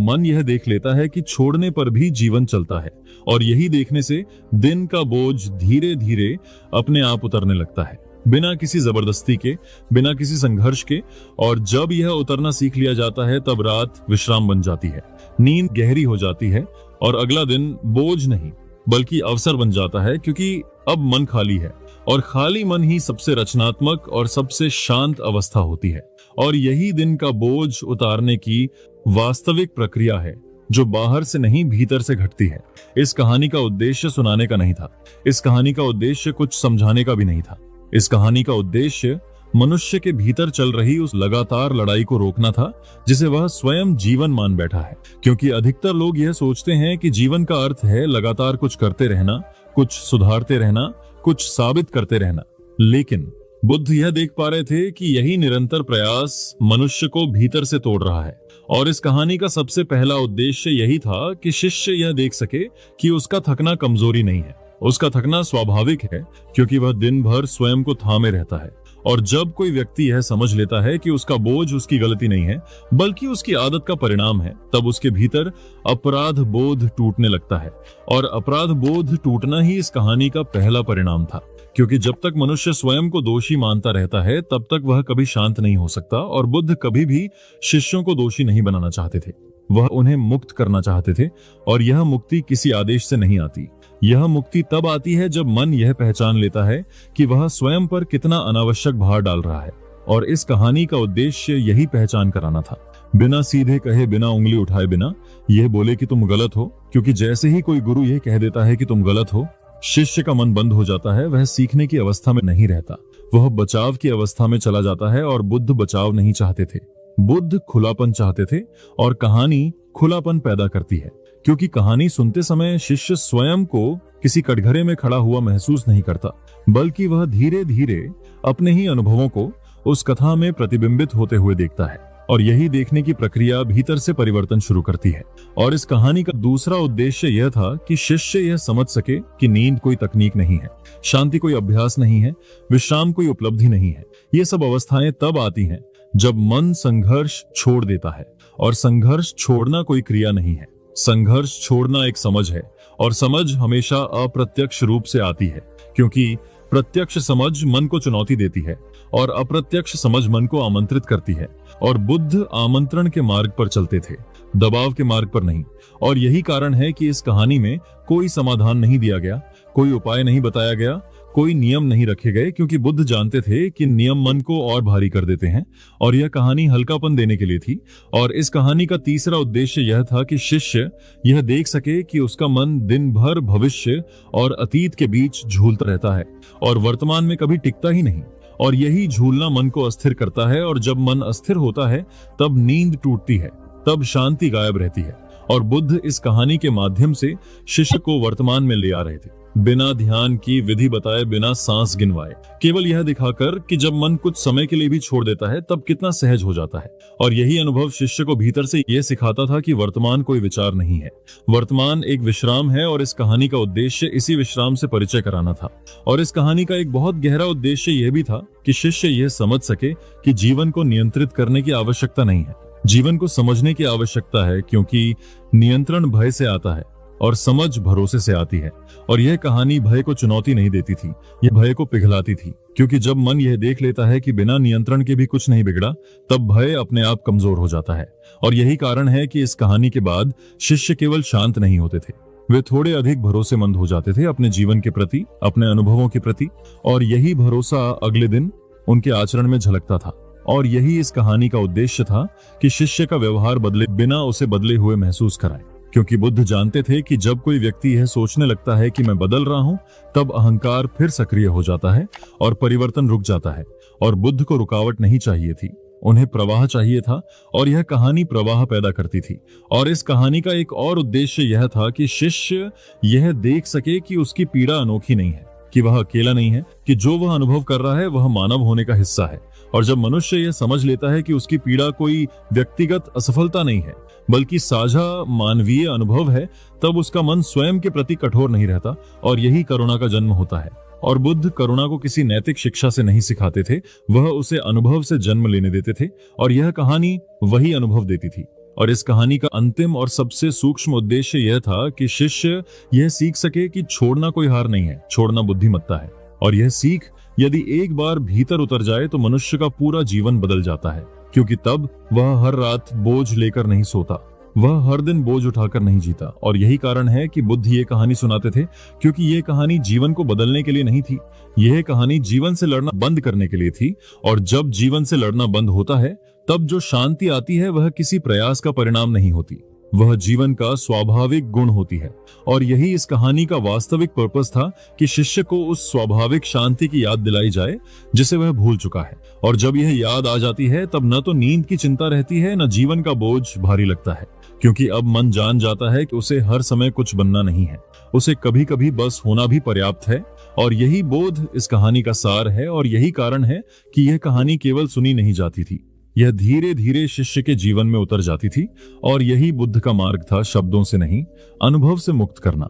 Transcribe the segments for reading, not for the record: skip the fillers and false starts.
मन यह देख लेता है कि छोड़ने पर भी जीवन चलता है, और यही देखने से दिन का बोझ धीरे धीरे अपने आप उतरने लगता है, बिना किसी जबरदस्ती के, बिना किसी संघर्ष के। और जब यह उतरना सीख लिया जाता है तब रात विश्राम बन जाती है, नींद गहरी हो जाती है, और अगला दिन बोझ नहीं बल्कि अवसर बन जाता है, क्योंकि अब मन खाली है, और खाली मन ही सबसे रचनात्मक और सबसे शांत अवस्था होती है। और यही दिन का बोझ उतारने की वास्तविक प्रक्रिया है, जो बाहर से नहीं भीतर से घटती है। इस कहानी का उद्देश्य सुनाने का नहीं था, इस कहानी का उद्देश्य कुछ समझाने का भी नहीं था। इस कहानी का उद्देश्य मनुष्य के भीतर चल रही उस लगातार लड़ाई को रोकना था, जिसे वह स्वयं जीवन मान बैठा है। क्योंकि अधिकतर लोग यह सोचते हैं कि जीवन का अर्थ है लगातार कुछ करते रहना, कुछ सुधारते रहना, कुछ साबित करते रहना। लेकिन बुद्ध यह देख पा रहे थे कि यही निरंतर प्रयास मनुष्य को भीतर से तोड़ रहा है। और इस कहानी का सबसे पहला उद्देश्य यही था कि शिष्य यह देख सके कि उसका थकना कमजोरी नहीं है, उसका थकना स्वाभाविक है, क्योंकि वह दिन भर स्वयं को थामे रहता है। और जब कोई व्यक्ति यह समझ लेता है कि उसका बोझ उसकी गलती नहीं है बल्कि उसकी आदत का परिणाम है, तब उसके भीतर अपराध बोध टूटने लगता है। और अपराध बोध टूटना ही इस कहानी का पहला परिणाम था, क्योंकि जब तक मनुष्य स्वयं को दोषी मानता रहता है तब तक वह कभी शांत नहीं हो सकता। और बुद्ध कभी भी शिष्यों को दोषी नहीं बनाना चाहते थे, वह उन्हें मुक्त करना चाहते थे। और यह मुक्ति किसी आदेश से नहीं आती, यह मुक्ति तब आती है जब मन यह पहचान लेता है कि वह स्वयं पर कितना अनावश्यक भार डाल रहा है। और इस कहानी का उद्देश्य यही पहचान कराना था, बिना सीधे कहे, बिना उंगली उठाए, बिना यह बोले कि तुम गलत हो। क्योंकि जैसे ही कोई गुरु यह कह देता है कि तुम गलत हो, शिष्य का मन बंद हो जाता है, वह सीखने की अवस्था में नहीं रहता, वह बचाव की अवस्था में चला जाता है। और बुद्ध बचाव नहीं चाहते थे, बुद्ध खुलापन चाहते थे। और कहानी खुलापन पैदा करती है, क्योंकि कहानी सुनते समय शिष्य स्वयं को किसी कटघरे में खड़ा हुआ महसूस नहीं करता, बल्कि वह धीरे धीरे अपने ही अनुभवों को उस कथा में प्रतिबिंबित होते हुए देखता है। और यही देखने की प्रक्रिया भीतर से परिवर्तन शुरू करती है। और इस कहानी का दूसरा उद्देश्य यह था कि शिष्य यह समझ सके कि नींद कोई तकनीक नहीं है, शांति कोई अभ्यास नहीं है, विश्राम कोई उपलब्धि नहीं है। ये सब अवस्थाएं तब आती हैं जब मन संघर्ष छोड़ देता है। और संघर्ष छोड़ना कोई क्रिया नहीं है, संघर्ष छोड़ना एक समझ है। और समझ हमेशा अप्रत्यक्ष रूप से आती है, क्योंकि प्रत्यक्ष समझ मन को चुनौती देती है और अप्रत्यक्ष समझ मन को आमंत्रित करती है। और बुद्ध आमंत्रण के मार्ग पर चलते थे, दबाव के मार्ग पर नहीं। और यही कारण है कि इस कहानी में कोई समाधान नहीं दिया गया, कोई उपाय नहीं बताया गया, कोई नियम नहीं रखे गए, क्योंकि बुद्ध जानते थे कि नियम मन को और भारी कर देते हैं। और यह कहानी हल्कापन देने के लिए थी। और इस कहानी का तीसरा उद्देश्य यह था कि शिष्य यह देख सके कि उसका मन दिन भर भविष्य और अतीत के बीच झूलता रहता है और वर्तमान में कभी टिकता ही नहीं। और यही झूलना मन को अस्थिर करता है। और जब मन अस्थिर होता है तब नींद टूटती है, तब शांति गायब रहती है। और बुद्ध इस कहानी के माध्यम से शिष्य को वर्तमान में ले आ रहे थे, बिना ध्यान की विधि बताए, बिना सांस गिनवाए, केवल यह दिखाकर कि जब मन कुछ समय के लिए भी छोड़ देता है तब कितना सहज हो जाता है। और यही अनुभव शिष्य को भीतर से यह सिखाता था कि वर्तमान कोई विचार नहीं है, वर्तमान एक विश्राम है। और इस कहानी का उद्देश्य इसी विश्राम से परिचय कराना था। और इस कहानी का एक बहुत गहरा उद्देश्य यह भी था कि शिष्य यह समझ सके कि जीवन को नियंत्रित करने की आवश्यकता नहीं है, जीवन को समझने की आवश्यकता है, क्योंकि नियंत्रण भय से आता है और समझ भरोसे से आती है। और यह कहानी भय को चुनौती नहीं देती थी, यह भय को पिघलाती थी। क्योंकि जब मन यह देख लेता है कि बिना नियंत्रण के भी कुछ नहीं बिगड़ा, तब भय अपने आप कमजोर हो जाता है। और यही कारण है कि इस कहानी के बाद शिष्य केवल शांत नहीं होते थे, वे थोड़े अधिक भरोसेमंद हो जाते थे अपने जीवन के प्रति, अपने अनुभवों के प्रति। और यही भरोसा अगले दिन उनके आचरण में झलकता था। और यही इस कहानी का उद्देश्य था कि शिष्य का व्यवहार बदले बिना उसे बदले हुए महसूस कराए। क्योंकि बुद्ध जानते थे कि जब कोई व्यक्ति यह सोचने लगता है कि मैं बदल रहा हूं, तब अहंकार फिर सक्रिय हो जाता है और परिवर्तन रुक जाता है। और बुद्ध को रुकावट नहीं चाहिए थी, उन्हें प्रवाह चाहिए था। और यह कहानी प्रवाह पैदा करती थी। और इस कहानी का एक और उद्देश्य यह था कि शिष्य यह देख सके कि उसकी पीड़ा अनोखी नहीं है, कि वह अकेला नहीं है, कि जो वह अनुभव कर रहा है वह मानव होने का हिस्सा है। और जब मनुष्य यह समझ लेता है कि उसकी पीड़ा कोई व्यक्तिगत असफलता नहीं है बल्कि साझा मानवीय अनुभव है, तब उसका मन स्वयं के प्रति कठोर नहीं रहता। और यही करुणा का जन्म होता है। और बुद्ध करुणा को किसी नैतिक शिक्षा से नहीं सिखाते थे, वह उसे अनुभव से जन्म लेने देते थे। और यह कहानी वही अनुभव देती थी। और इस कहानी का अंतिम और सबसे सूक्ष्म उद्देश्य यह था कि शिष्य यह सीख सके कि छोड़ना कोई हार नहीं है, छोड़ना बुद्धिमत्ता है। और यह सीख यदि एक बार भीतर उतर जाए तो मनुष्य का पूरा जीवन बदल जाता है, क्योंकि तब वह हर रात बोझ लेकर नहीं सोता, वह हर दिन बोझ उठाकर नहीं जीता। और यही कारण है कि बुद्ध ये कहानी सुनाते थे, क्योंकि ये कहानी जीवन को बदलने के लिए नहीं थी, यह कहानी जीवन से लड़ना बंद करने के लिए थी। और जब जीवन से लड़ना बंद होता है तब जो शांति आती है वह किसी प्रयास का परिणाम नहीं होती, वह जीवन का स्वाभाविक गुण होती है। और यही इस कहानी का वास्तविक पर्पस था कि शिष्य को उस स्वाभाविक शांति की याद दिलाई जाए जिसे वह भूल चुका है। और जब यह याद आ जाती है तब न तो नींद की चिंता रहती है, न जीवन का बोझ भारी लगता है, क्योंकि अब मन जान जाता है कि उसे हर समय कुछ बनना नहीं है, उसे कभी कभी बस होना भी पर्याप्त है। और यही बोध इस कहानी का सार है, और यही कारण है कि यह कहानी केवल सुनी नहीं जाती थी, यह धीरे धीरे शिष्य के जीवन में उतर जाती थी। और यही बुद्ध का मार्ग था, शब्दों से नहीं, अनुभव से मुक्त करना।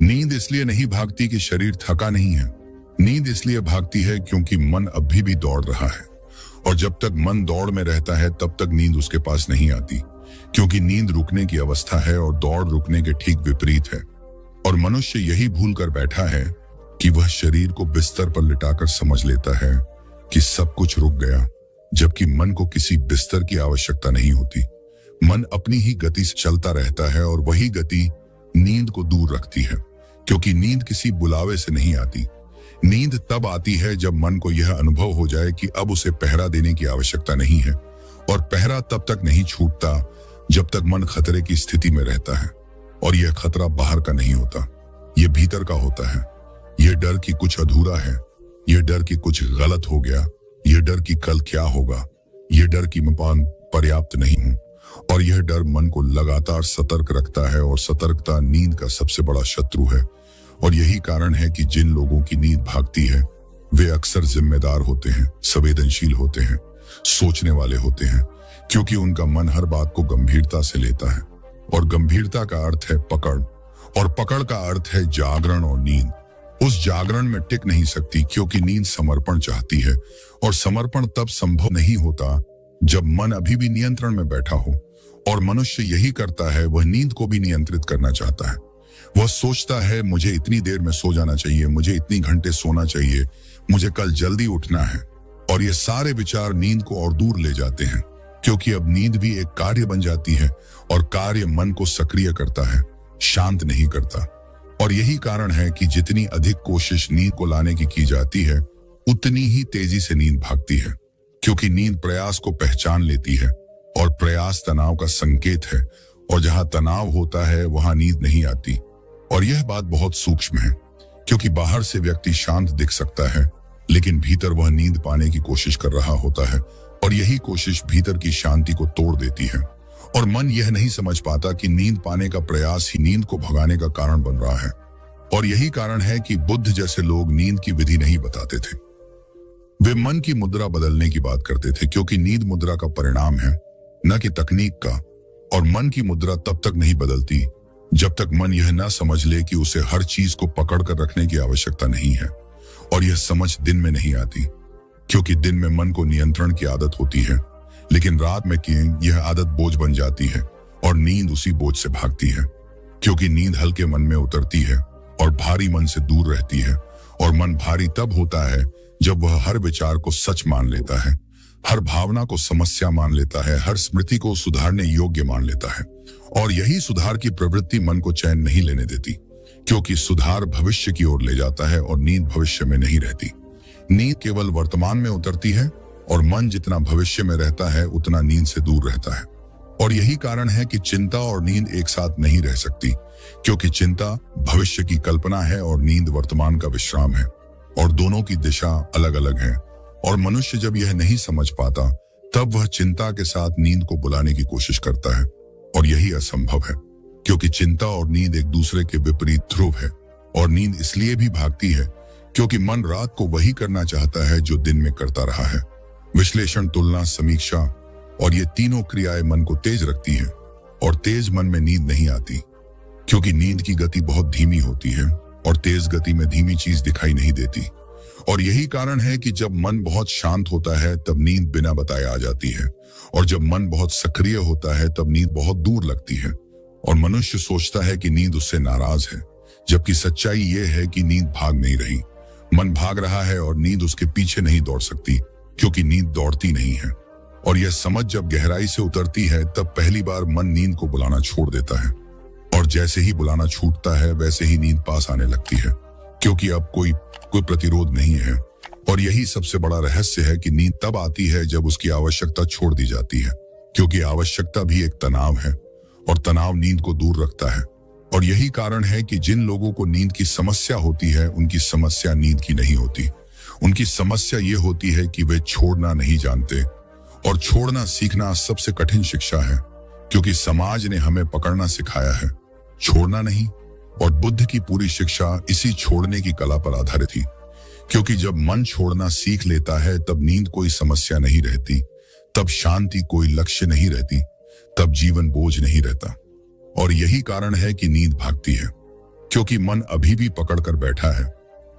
नींद इसलिए नहीं भागती कि शरीर थका नहीं है, नींद इसलिए भागती है क्योंकि मन अभी भी दौड़ रहा है। और जब तक मन दौड़ में रहता है तब तक नींद उसके पास नहीं आती, क्योंकि नींद रुकने की अवस्था है और दौड़ रुकने के ठीक विपरीत है। और मनुष्य यही भूल कर बैठा है कि वह शरीर को बिस्तर पर लिटाकर समझ लेता है कि सब कुछ रुक गया, जबकि मन को किसी बिस्तर की आवश्यकता नहीं होती। मन अपनी ही गति से चलता रहता है और वही गति नींद को दूर रखती है, क्योंकि नींद किसी बुलावे से नहीं आती। नींद तब आती है जब मन को यह अनुभव हो जाए कि अब उसे पहरा देने की आवश्यकता नहीं है, और पहरा तब तक नहीं छूटता जब तक मन खतरे की स्थिति में रहता है। और यह खतरा बाहर का नहीं होता, यह भीतर का होता है। यह डर कि कुछ अधूरा है, यह डर कि कुछ गलत हो गया, यह डर कि कल क्या होगा, यह डर कि मैं पर्याप्त नहीं हूं। और यह डर मन को लगातार सतर्क रखता है, और सतर्कता नींद का सबसे बड़ा शत्रु है। और यही कारण है कि जिन लोगों की नींद भागती है वे अक्सर जिम्मेदार होते हैं, संवेदनशील होते हैं, सोचने वाले होते हैं, क्योंकि उनका मन हर बात को गंभीरता से लेता है। और गंभीरता का अर्थ है पकड़, और पकड़ का अर्थ है जागरण और नींद। उस जागरण में टिक नहीं सकती, क्योंकि नींद समर्पण चाहती है, और समर्पण तब संभव नहीं होता जब मन अभी भी नियंत्रण में बैठा हो। और मनुष्य यही करता है, वह नींद को भी नियंत्रित करना चाहता है। वह सोचता है मुझे इतनी देर में सो जाना चाहिए, मुझे इतनी घंटे सोना चाहिए, मुझे कल जल्दी उठना है। और ये सारे विचार नींद को और दूर ले जाते हैं, क्योंकि अब नींद भी एक कार्य बन जाती है, और कार्य मन को सक्रिय करता है, शांत नहीं करता। और यही कारण है कि जितनी अधिक कोशिश नींद को लाने की जाती है, उतनी ही तेजी से नींद भागती है, क्योंकि नींद प्रयास को पहचान लेती है, और प्रयास तनाव का संकेत है, और जहां तनाव होता है वहां नींद नहीं आती। और यह बात बहुत सूक्ष्म है, क्योंकि बाहर से व्यक्ति शांत दिख सकता है, लेकिन भीतर वह नींद पाने की कोशिश कर रहा होता है, और यही कोशिश भीतर की शांति को तोड़ देती है। और मन यह नहीं समझ पाता कि नींद पाने का प्रयास ही नींद को भगाने का कारण बन रहा है। और यही कारण है कि बुद्ध जैसे लोग नींद की विधि नहीं बताते थे, वे मन की मुद्रा बदलने की बात करते थे, क्योंकि नींद मुद्रा का परिणाम है, न कि तकनीक का। और मन की मुद्रा तब तक नहीं बदलती जब तक मन यह न समझ ले कि उसे हर चीज को पकड़ कर रखने की आवश्यकता नहीं है। और यह समझ दिन में नहीं आती, क्योंकि दिन में मन को नियंत्रण की आदत होती है, लेकिन रात में यह आदत बोझ बन जाती है, और नींद उसी बोझ से भागती है, क्योंकि नींद हल्के मन में उतरती है और भारी मन से दूर रहती है। और मन भारी तब होता है जब वह हर विचार को सच मान लेता है, हर भावना को समस्या मान लेता है, हर स्मृति को सुधारने योग्य मान लेता है। और यही सुधार की प्रवृत्ति मन को चैन नहीं लेने देती, क्योंकि सुधार भविष्य की ओर ले जाता है, और नींद भविष्य में नहीं रहती। नींद केवल वर्तमान में उतरती है, और मन जितना भविष्य में रहता है उतना नींद से दूर रहता है। और यही कारण है कि चिंता और नींद एक साथ नहीं रह सकती, क्योंकि चिंता भविष्य की कल्पना है और नींद वर्तमान का विश्राम है, और दोनों की दिशा अलग अलग है। और मनुष्य जब यह नहीं समझ पाता तब वह चिंता के साथ नींद को बुलाने की कोशिश करता है, और यही असंभव है, क्योंकि चिंता और नींद एक दूसरे के विपरीत ध्रुव है। और नींद इसलिए भी भागती है क्योंकि मन रात को वही करना चाहता है जो दिन में करता रहा है। विश्लेषण, तुलना, समीक्षा, और ये तीनों क्रियाएं मन को तेज रखती हैं, और तेज मन में नींद नहीं आती, क्योंकि नींद की गति बहुत धीमी होती है, और तेज गति में धीमी चीज दिखाई नहीं देती। और यही कारण है कि जब मन बहुत शांत होता है तब नींद बिना बताए आ जाती है, और जब मन बहुत सक्रिय होता है तब नींद बहुत दूर लगती है, और मनुष्य सोचता है कि नींद उससे नाराज है, जबकि सच्चाई यह है कि नींद भाग नहीं रही। मन भाग रहा है और नींद उसके पीछे नहीं दौड़ सकती, क्योंकि नींद दौड़ती नहीं है। और यह समझ जब गहराई से उतरती है तब पहली बार मन नींद को बुलाना छोड़ देता है, और जैसे ही बुलाना छूटता है वैसे ही नींद पास आने लगती है, क्योंकि अब कोई प्रतिरोध नहीं है। और यही सबसे बड़ा रहस्य है कि नींद तब आती है जब उसकी आवश्यकता छोड़ दी जाती है, क्योंकि आवश्यकता भी एक तनाव है, और तनाव नींद को दूर रखता है। और यही कारण है कि जिन लोगों को नींद की समस्या होती है उनकी समस्या नींद की नहीं होती। उनकी समस्या ये होती है कि वे छोड़ना नहीं जानते, और छोड़ना सीखना सबसे कठिन शिक्षा है, क्योंकि समाज ने हमें पकड़ना सिखाया है, छोड़ना नहीं। और बुद्ध की पूरी शिक्षा इसी छोड़ने की कला पर आधारित थी, क्योंकि जब मन छोड़ना सीख लेता है तब नींद कोई समस्या नहीं रहती, तब शांति कोई लक्ष्य नहीं रहती, तब जीवन बोझ नहीं रहता। और यही कारण है कि नींद भागती है, क्योंकि मन अभी भी पकड़ कर बैठा है,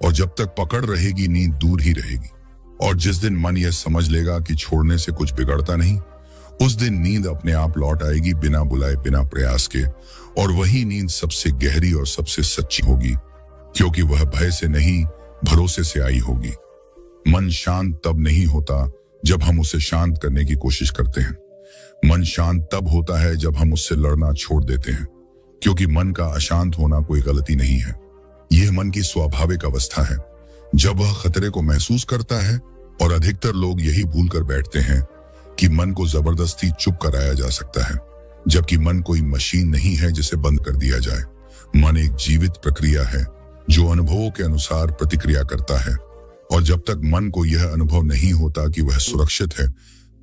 और जब तक पकड़ रहेगी नींद दूर ही रहेगी। और जिस दिन मन यह समझ लेगा कि छोड़ने से कुछ बिगड़ता नहीं, उस दिन नींद अपने आप लौट आएगी, बिना बुलाए, बिना प्रयास के। और वही नींद सबसे गहरी और सबसे सच्ची होगी, क्योंकि वह भय से नहीं, भरोसे से आई होगी। मन शांत तब नहीं होता जब हम उसे शांत करने की कोशिश करते हैं। मन शांत तब होता है जब हम उससे लड़ना छोड़ देते हैं, क्योंकि मन का अशांत होना कोई गलती नहीं है। यह मन की स्वाभाविक अवस्था है जब वह खतरे को महसूस करता है। और अधिकतर लोग यही भूल कर बैठते हैं कि मन को जबरदस्ती चुप कराया जा सकता है, जबकि मन कोई मशीन नहीं है जिसे बंद कर दिया जाए। मन एक जीवित प्रक्रिया है जो अनुभवों के अनुसार प्रतिक्रिया करता है, और जब तक मन को यह अनुभव नहीं होता कि वह सुरक्षित है,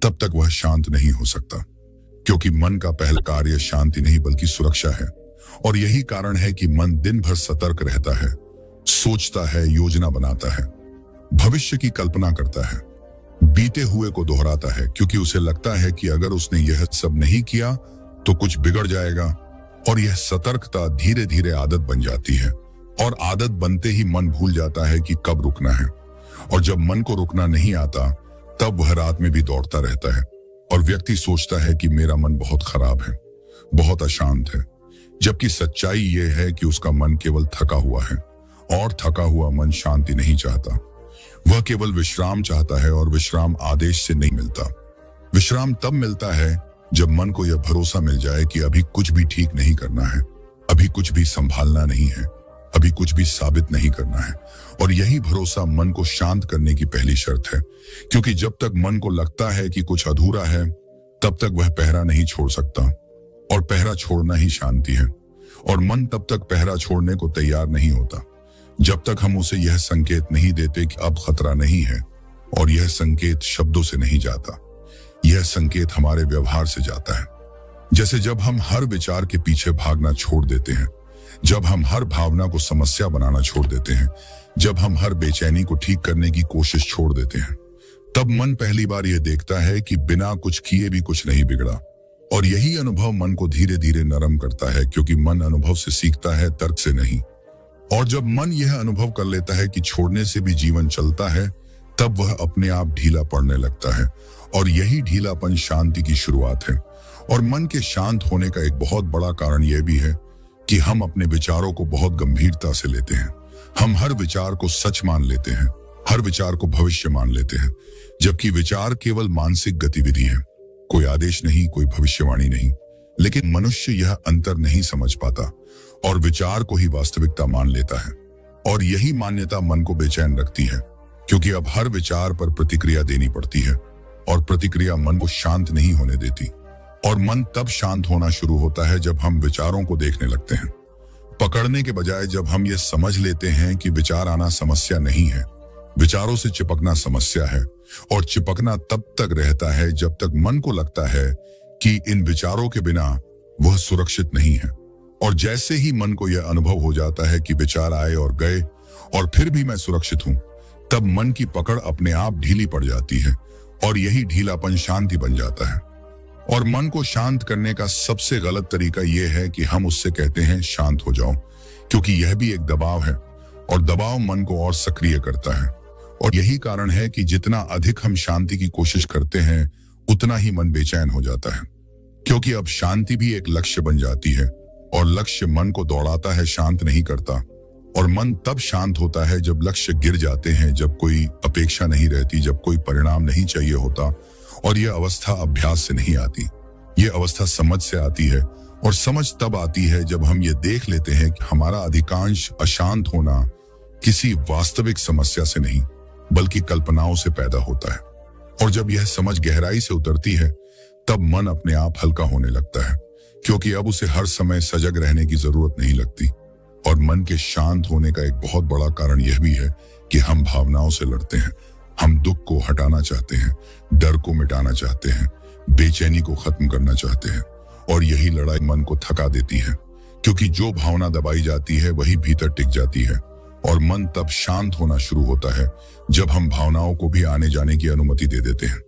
तब तक वह शांत नहीं हो सकता, क्योंकि मन का पहला कार्य शांति नहीं बल्कि सुरक्षा है। और यही कारण है कि मन दिन भर सतर्क रहता है, सोचता है, योजना बनाता है, भविष्य की कल्पना करता है, बीते हुए को दोहराता है, क्योंकि उसे लगता है कि अगर उसने यह सब नहीं किया तो कुछ बिगड़ जाएगा। और यह सतर्कता धीरे धीरे आदत बन जाती है, और आदत बनते ही मन भूल जाता है कि कब रुकना है। और जब मन को रुकना नहीं आता तब वह रात में भी दौड़ता रहता है, और व्यक्ति सोचता है कि मेरा मन बहुत खराब है, बहुत अशांत है, जबकि सच्चाई यह है कि उसका मन केवल थका हुआ है, और थका हुआ मन शांति नहीं चाहता। वह केवल विश्राम चाहता है, और विश्राम आदेश से नहीं मिलता। विश्राम तब मिलता है जब मन को यह भरोसा मिल जाए कि अभी कुछ भी ठीक नहीं करना है, अभी कुछ भी संभालना नहीं है, अभी कुछ भी साबित नहीं करना है। और यही भरोसा मन को शांत करने की पहली शर्त है, क्योंकि जब तक मन को लगता है कि कुछ अधूरा है तब तक वह पहरा नहीं छोड़ सकता, और पहरा छोड़ना ही शांति है। और मन तब तक पहरा छोड़ने को तैयार नहीं होता जब तक हम उसे यह संकेत नहीं देते कि अब खतरा नहीं है। और यह संकेत शब्दों से नहीं जाता, यह संकेत हमारे व्यवहार से जाता है। जैसे जब हम हर विचार के पीछे भागना छोड़ देते हैं, जब हम हर भावना को समस्या बनाना छोड़ देते हैं, जब हम हर बेचैनी को ठीक करने की कोशिश छोड़ देते हैं, तब मन पहली बार यह देखता है कि बिना कुछ किए भी कुछ नहीं बिगड़ा। और यही अनुभव मन को धीरे धीरे नरम करता है, क्योंकि मन अनुभव से सीखता है, तर्क से नहीं। और जब मन यह अनुभव कर लेता है कि छोड़ने से भी जीवन चलता है, तब वह अपने आप ढीला पड़ने लगता है। और यही ढीलापन शांति की शुरुआत है। और मन के शांत होने का एक बहुत बड़ा कारण यह भी है कि हम अपने विचारों को बहुत गंभीरता से लेते हैं। हम हर विचार को सच मान लेते हैं, हर विचार को भविष्य मान लेते हैं, जबकि विचार केवल मानसिक गतिविधि है, कोई आदेश नहीं, कोई भविष्यवाणी नहीं। लेकिन मनुष्य यह अंतर नहीं समझ पाता और विचार को ही वास्तविकता मान लेता है। और यही मान्यता मन को बेचैन रखती है, क्योंकि अब हर विचार पर प्रतिक्रिया देनी पड़ती है, और प्रतिक्रिया मन को शांत नहीं होने देती। और मन तब शांत होना शुरू होता है जब हम विचारों को देखने लगते हैं, पकड़ने के बजाय। जब हम ये समझ लेते हैं कि विचार आना समस्या नहीं है, विचारों से चिपकना समस्या है। और चिपकना तब तक रहता है जब तक मन को लगता है कि इन विचारों के बिना वह सुरक्षित नहीं है। और जैसे ही मन को यह अनुभव हो जाता है कि विचार आए और गए और फिर भी मैं सुरक्षित हूं, तब मन की पकड़ अपने आप ढीली पड़ जाती है, और यही ढीलापन शांति बन जाता है। और मन को शांत करने का सबसे गलत तरीका यह है कि हम उससे कहते हैं शांत हो जाओ, क्योंकि यह भी एक दबाव है, और दबाव मन को और सक्रिय करता है। और यही कारण है कि जितना अधिक हम शांति की कोशिश करते हैं उतना ही मन बेचैन हो जाता है, क्योंकि अब शांति भी एक लक्ष्य बन जाती है और लक्ष्य मन को दौड़ाता है, शांत नहीं करता। और मन तब शांत होता है जब लक्ष्य गिर जाते हैं, जब कोई अपेक्षा नहीं रहती, जब कोई परिणाम नहीं चाहिए होता। और यह अवस्था अभ्यास से नहीं आती, यह अवस्था समझ से आती है। और समझ तब आती है जब हम ये देख लेते हैं कि हमारा अधिकांश अशांत होना किसी वास्तविक समस्या से नहीं बल्कि कल्पनाओं से पैदा होता है। और जब यह समझ गहराई से उतरती है तब मन अपने आप हल्का होने लगता है, क्योंकि अब उसे हर समय सजग रहने की जरूरत नहीं लगती। और मन के शांत होने का एक बहुत बड़ा कारण यह भी है कि हम भावनाओं से लड़ते हैं। हम दुख को हटाना चाहते हैं, डर को मिटाना चाहते हैं, बेचैनी को खत्म करना चाहते हैं। और यही लड़ाई मन को थका देती है, क्योंकि जो भावना दबाई जाती है वही भीतर टिक जाती है। और मन तब शांत होना शुरू होता है जब हम भावनाओं को भी आने जाने की अनुमति दे देते हैं।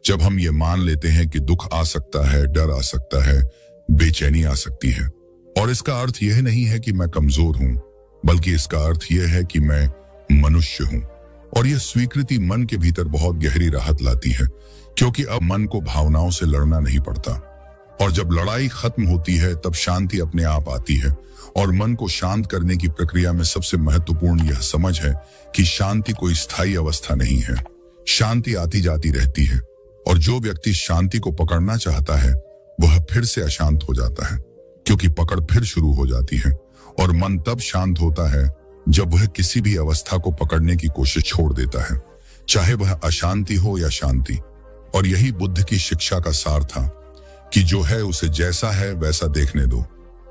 जब हम ये मान लेते हैं कि दुख आ सकता है, डर आ सकता है, बेचैनी आ सकती है। और इसका अर्थ यह नहीं है कि मैं कमजोर हूं, बल्कि इसका अर्थ यह है कि मैं मनुष्य हूं। और यह स्वीकृति मन के भीतर बहुत गहरी राहत लाती है, क्योंकि अब मन को भावनाओं से लड़ना नहीं पड़ता। और जब लड़ाई खत्म होती है तब शांति अपने आप आती है। और मन को शांत करने की प्रक्रिया में सबसे महत्वपूर्ण यह समझ है कि शांति कोई स्थायी अवस्था नहीं है, शांति आती जाती रहती है। और जो व्यक्ति शांति को पकड़ना चाहता है वह फिर से अशांत हो जाता है, क्योंकि पकड़ फिर शुरू हो जाती है। और मन तब शांत होता है जब वह किसी भी अवस्था को पकड़ने की कोशिश छोड़ देता है, चाहे वह अशांति हो या शांति। और यही बुद्ध की शिक्षा का सार था कि जो है उसे जैसा है वैसा देखने दो।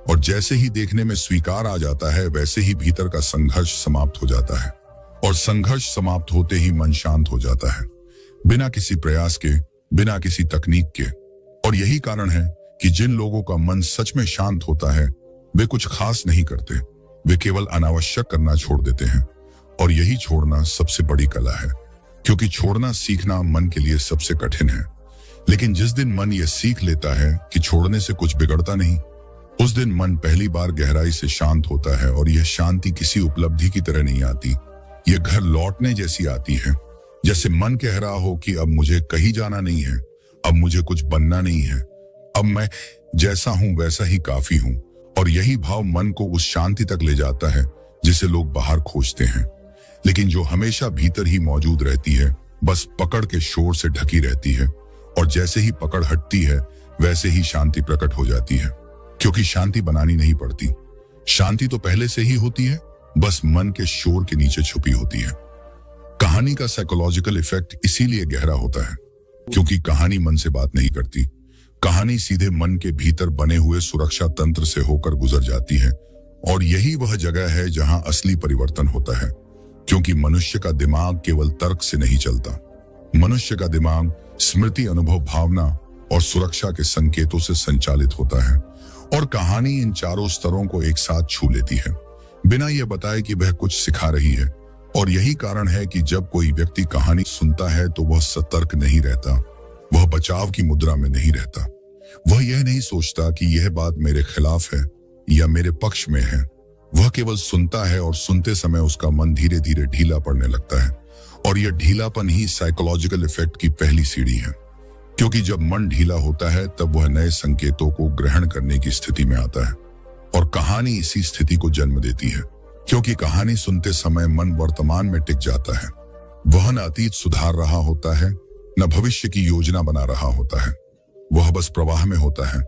और जैसे ही देखने में स्वीकार आ जाता है वैसे ही भीतर का संघर्ष समाप्त हो जाता है। और संघर्ष समाप्त होते ही मन शांत हो जाता है, बिना किसी प्रयास के, बिना किसी तकनीक के। और यही कारण है कि जिन लोगों का मन सच में शांत होता है वे कुछ खास नहीं करते, वे केवल अनावश्यक करना छोड़ देते हैं। और यही छोड़ना सबसे बड़ी कला है, क्योंकि छोड़ना सीखना मन के लिए सबसे कठिन है। लेकिन जिस दिन मन यह सीख लेता है कि छोड़ने से कुछ बिगड़ता नहीं, उस दिन मन पहली बार गहराई से शांत होता है। और यह शांति किसी उपलब्धि की तरह नहीं आती, यह घर लौटने जैसी आती है। जैसे मन कह रहा हो कि अब मुझे कहीं जाना नहीं है, अब मुझे कुछ बनना नहीं है, अब मैं जैसा हूं वैसा ही काफी हूं। और यही भाव मन को उस शांति तक ले जाता है जिसे लोग बाहर खोजते हैं, लेकिन जो हमेशा भीतर ही मौजूद रहती है, बस पकड़ के शोर से ढकी रहती है। और जैसे ही पकड़ हटती है वैसे ही शांति प्रकट हो जाती है, क्योंकि शांति बनानी नहीं पड़ती। शांति तो पहले से ही होती है, बस मन के शोर के नीचे छुपी होती है। कहानी का साइकोलॉजिकल इफेक्ट इसीलिए गहरा होता है, क्योंकि कहानी मन से बात नहीं करती। कहानी सीधे मन के भीतर बने हुए सुरक्षा तंत्र से होकर गुजर जाती है। और यही वह जगह है जहां असली परिवर्तन होता है, क्योंकि मनुष्य का दिमाग केवल तर्क से नहीं चलता। मनुष्य का दिमाग स्मृति, अनुभव, भावना और सुरक्षा के संकेतों से संचालित होता है। और कहानी इन चारों स्तरों को एक साथ छू लेती है, बिना यह बताए कि वह कुछ सिखा रही है। और यही कारण है कि जब कोई व्यक्ति कहानी सुनता है तो वह सतर्क नहीं रहता, वह बचाव की मुद्रा में नहीं रहता। वह यह नहीं सोचता कि यह बात मेरे खिलाफ है या मेरे पक्ष में है। वह केवल सुनता है और सुनते समय उसका मन धीरे धीरे ढीला पड़ने लगता है। और यह ढीलापन ही साइकोलॉजिकल इफेक्ट की पहली सीढ़ी है, क्योंकि जब मन ढीला होता है तब वह नए संकेतों को ग्रहण करने की स्थिति में आता है। और कहानी इसी स्थिति को जन्म देती है, क्योंकि कहानी सुनते समय मन वर्तमान में टिक जाता है। वह न अतीत सुधार रहा होता है, न भविष्य की योजना बना रहा होता है, वह बस प्रवाह में होता है।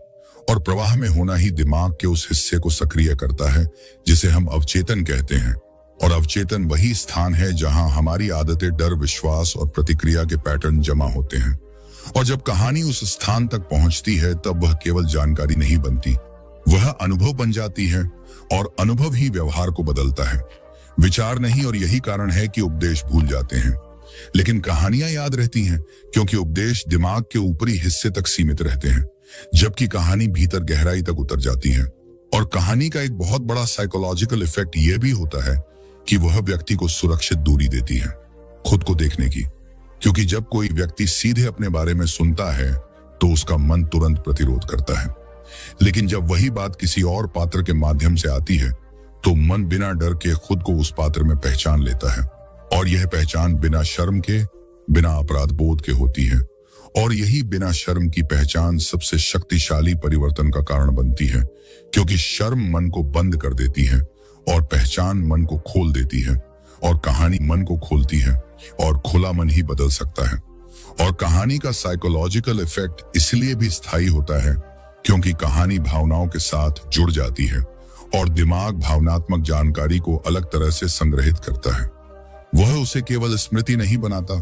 और प्रवाह में होना ही दिमाग के उस हिस्से को सक्रिय करता है जिसे हम अवचेतन कहते हैं। और अवचेतन वही स्थान है जहां हमारी आदतें, डर, विश्वास और प्रतिक्रिया के पैटर्न जमा होते हैं। और जब कहानी उस स्थान तक पहुंचती है तब वह केवल जानकारी नहीं बनती, वह अनुभव बन जाती है। और अनुभव ही व्यवहार को बदलता है, विचार नहीं। और यही कारण है कि उपदेश भूल जाते हैं, लेकिन कहानियां याद रहती हैं, क्योंकि उपदेश दिमाग के ऊपरी हिस्से तक सीमित रहते हैं, जबकि कहानी भीतर गहराई तक उतर जाती है। और कहानी का एक बहुत बड़ा साइकोलॉजिकल इफेक्ट यह भी होता है कि वह व्यक्ति को सुरक्षित दूरी देती है खुद को देखने की, क्योंकि जब कोई व्यक्ति सीधे अपने बारे में सुनता है तो उसका मन तुरंत प्रतिरोध करता है। लेकिन जब वही बात किसी और पात्र के माध्यम से आती है तो मन बिना डर के खुद को उस पात्र में पहचान लेता है। और यह पहचान बिना शर्म के, बिना अपराध बोध के होती है। और यही बिना शर्म की पहचान सबसे शक्तिशाली परिवर्तन का कारण बनती है, क्योंकि शर्म मन को बंद कर देती है और पहचान मन को खोल देती है, और कहानी मन को खोलती है, और खुला मन ही बदल सकता है। और कहानी का साइकोलॉजिकल इफेक्ट इसलिए भी स्थायी होता है क्योंकि कहानी भावनाओं के साथ जुड़ जाती है और दिमाग भावनात्मक जानकारी को अलग तरह से संग्रहित करता है। वह उसे केवल स्मृति नहीं बनाता,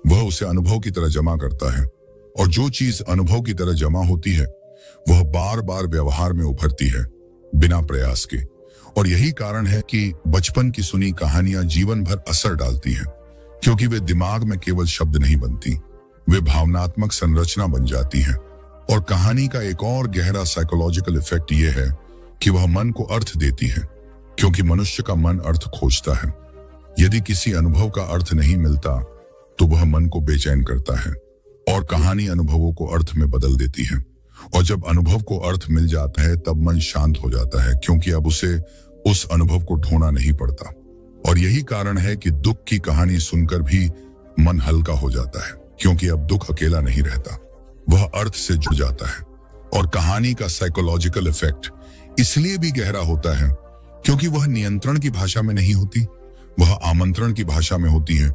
वह उसे अनुभव की तरह जमा करता है। और जो चीज अनुभव की तरह जमा होती है वह बार बार व्यवहार में उभरती है बिना प्रयास के। और यही कारण है कि बचपन की सुनी कहानियां जीवन भर असर डालती हैं, क्योंकि वे दिमाग में केवल शब्द नहीं बनती, वे भावनात्मक संरचना बन जाती हैं। और कहानी का एक और गहरा साइकोलॉजिकल इफेक्ट यह है कि वह मन को अर्थ देती है, क्योंकि मनुष्य का मन अर्थ खोजता है। यदि किसी अनुभव का अर्थ नहीं मिलता तो वह मन को बेचैन करता है, और कहानी अनुभवों को अर्थ में बदल देती है। और जब अनुभव को अर्थ मिल जाता है तब मन शांत हो जाता है, क्योंकि अब उसे उस अनुभव को ढूंढना नहीं पड़ता। और यही कारण है कि दुख की कहानी सुनकर भी मन हल्का हो जाता है, क्योंकि अब दुख अकेला नहीं रहता, वह अर्थ से जुड़ जाता है। और कहानी का साइकोलॉजिकल इफेक्ट इसलिए भी गहरा होता है क्योंकि वह नियंत्रण की भाषा में नहीं होती, वह आमंत्रण की भाषा में होती है,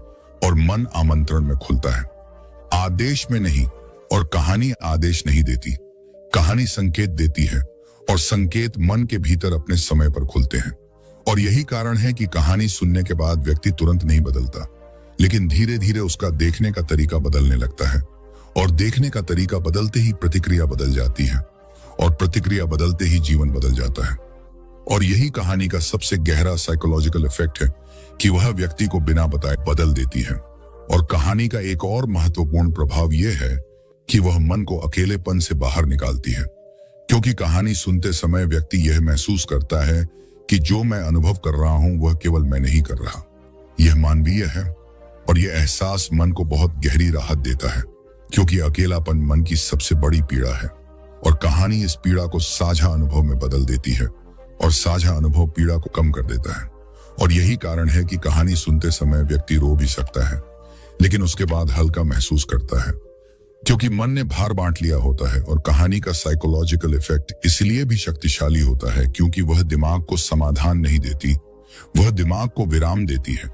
और मन आमंत्रण में खुलता है, आदेश में नहीं। और कहानी आदेश नहीं देती, कहानी संकेत देती है, और संकेत मन के भीतर अपने समय पर खुलते हैं। और यही कारण है कि कहानी सुनने के बाद व्यक्ति तुरंत नहीं बदलता, लेकिन धीरे धीरे उसका देखने का तरीका बदलने लगता है, और देखने का तरीका बदलते ही प्रतिक्रिया बदल जाती है, और प्रतिक्रिया बदलते ही जीवन बदल जाता है। और यही कहानी का सबसे गहरा साइकोलॉजिकल इफेक्ट है कि वह व्यक्ति को बिना बताए बदल देती है। और कहानी का एक और महत्वपूर्ण प्रभाव यह है कि वह मन को अकेलेपन से बाहर निकालती है, क्योंकि कहानी सुनते समय व्यक्ति यह महसूस करता है कि जो मैं अनुभव कर रहा हूं वह केवल मैं नहीं कर रहा। यह मानवीय है, और यह एहसास मन को बहुत गहरी राहत देता है, क्योंकि अकेलापन मन की सबसे बड़ी पीड़ा है, और कहानी इस पीड़ा को साझा अनुभव में बदल देती है, और साझा अनुभव पीड़ा को कम कर देता है। और यही कारण है कि कहानी सुनते समय व्यक्ति रो भी सकता है, लेकिन उसके बाद हल्का महसूस करता है, क्योंकि मन ने भार बांट लिया होता है। और कहानी का साइकोलॉजिकल इफेक्ट इसलिए भी शक्तिशाली होता है क्योंकि वह दिमाग को समाधान नहीं देती, वह दिमाग को विराम देती है।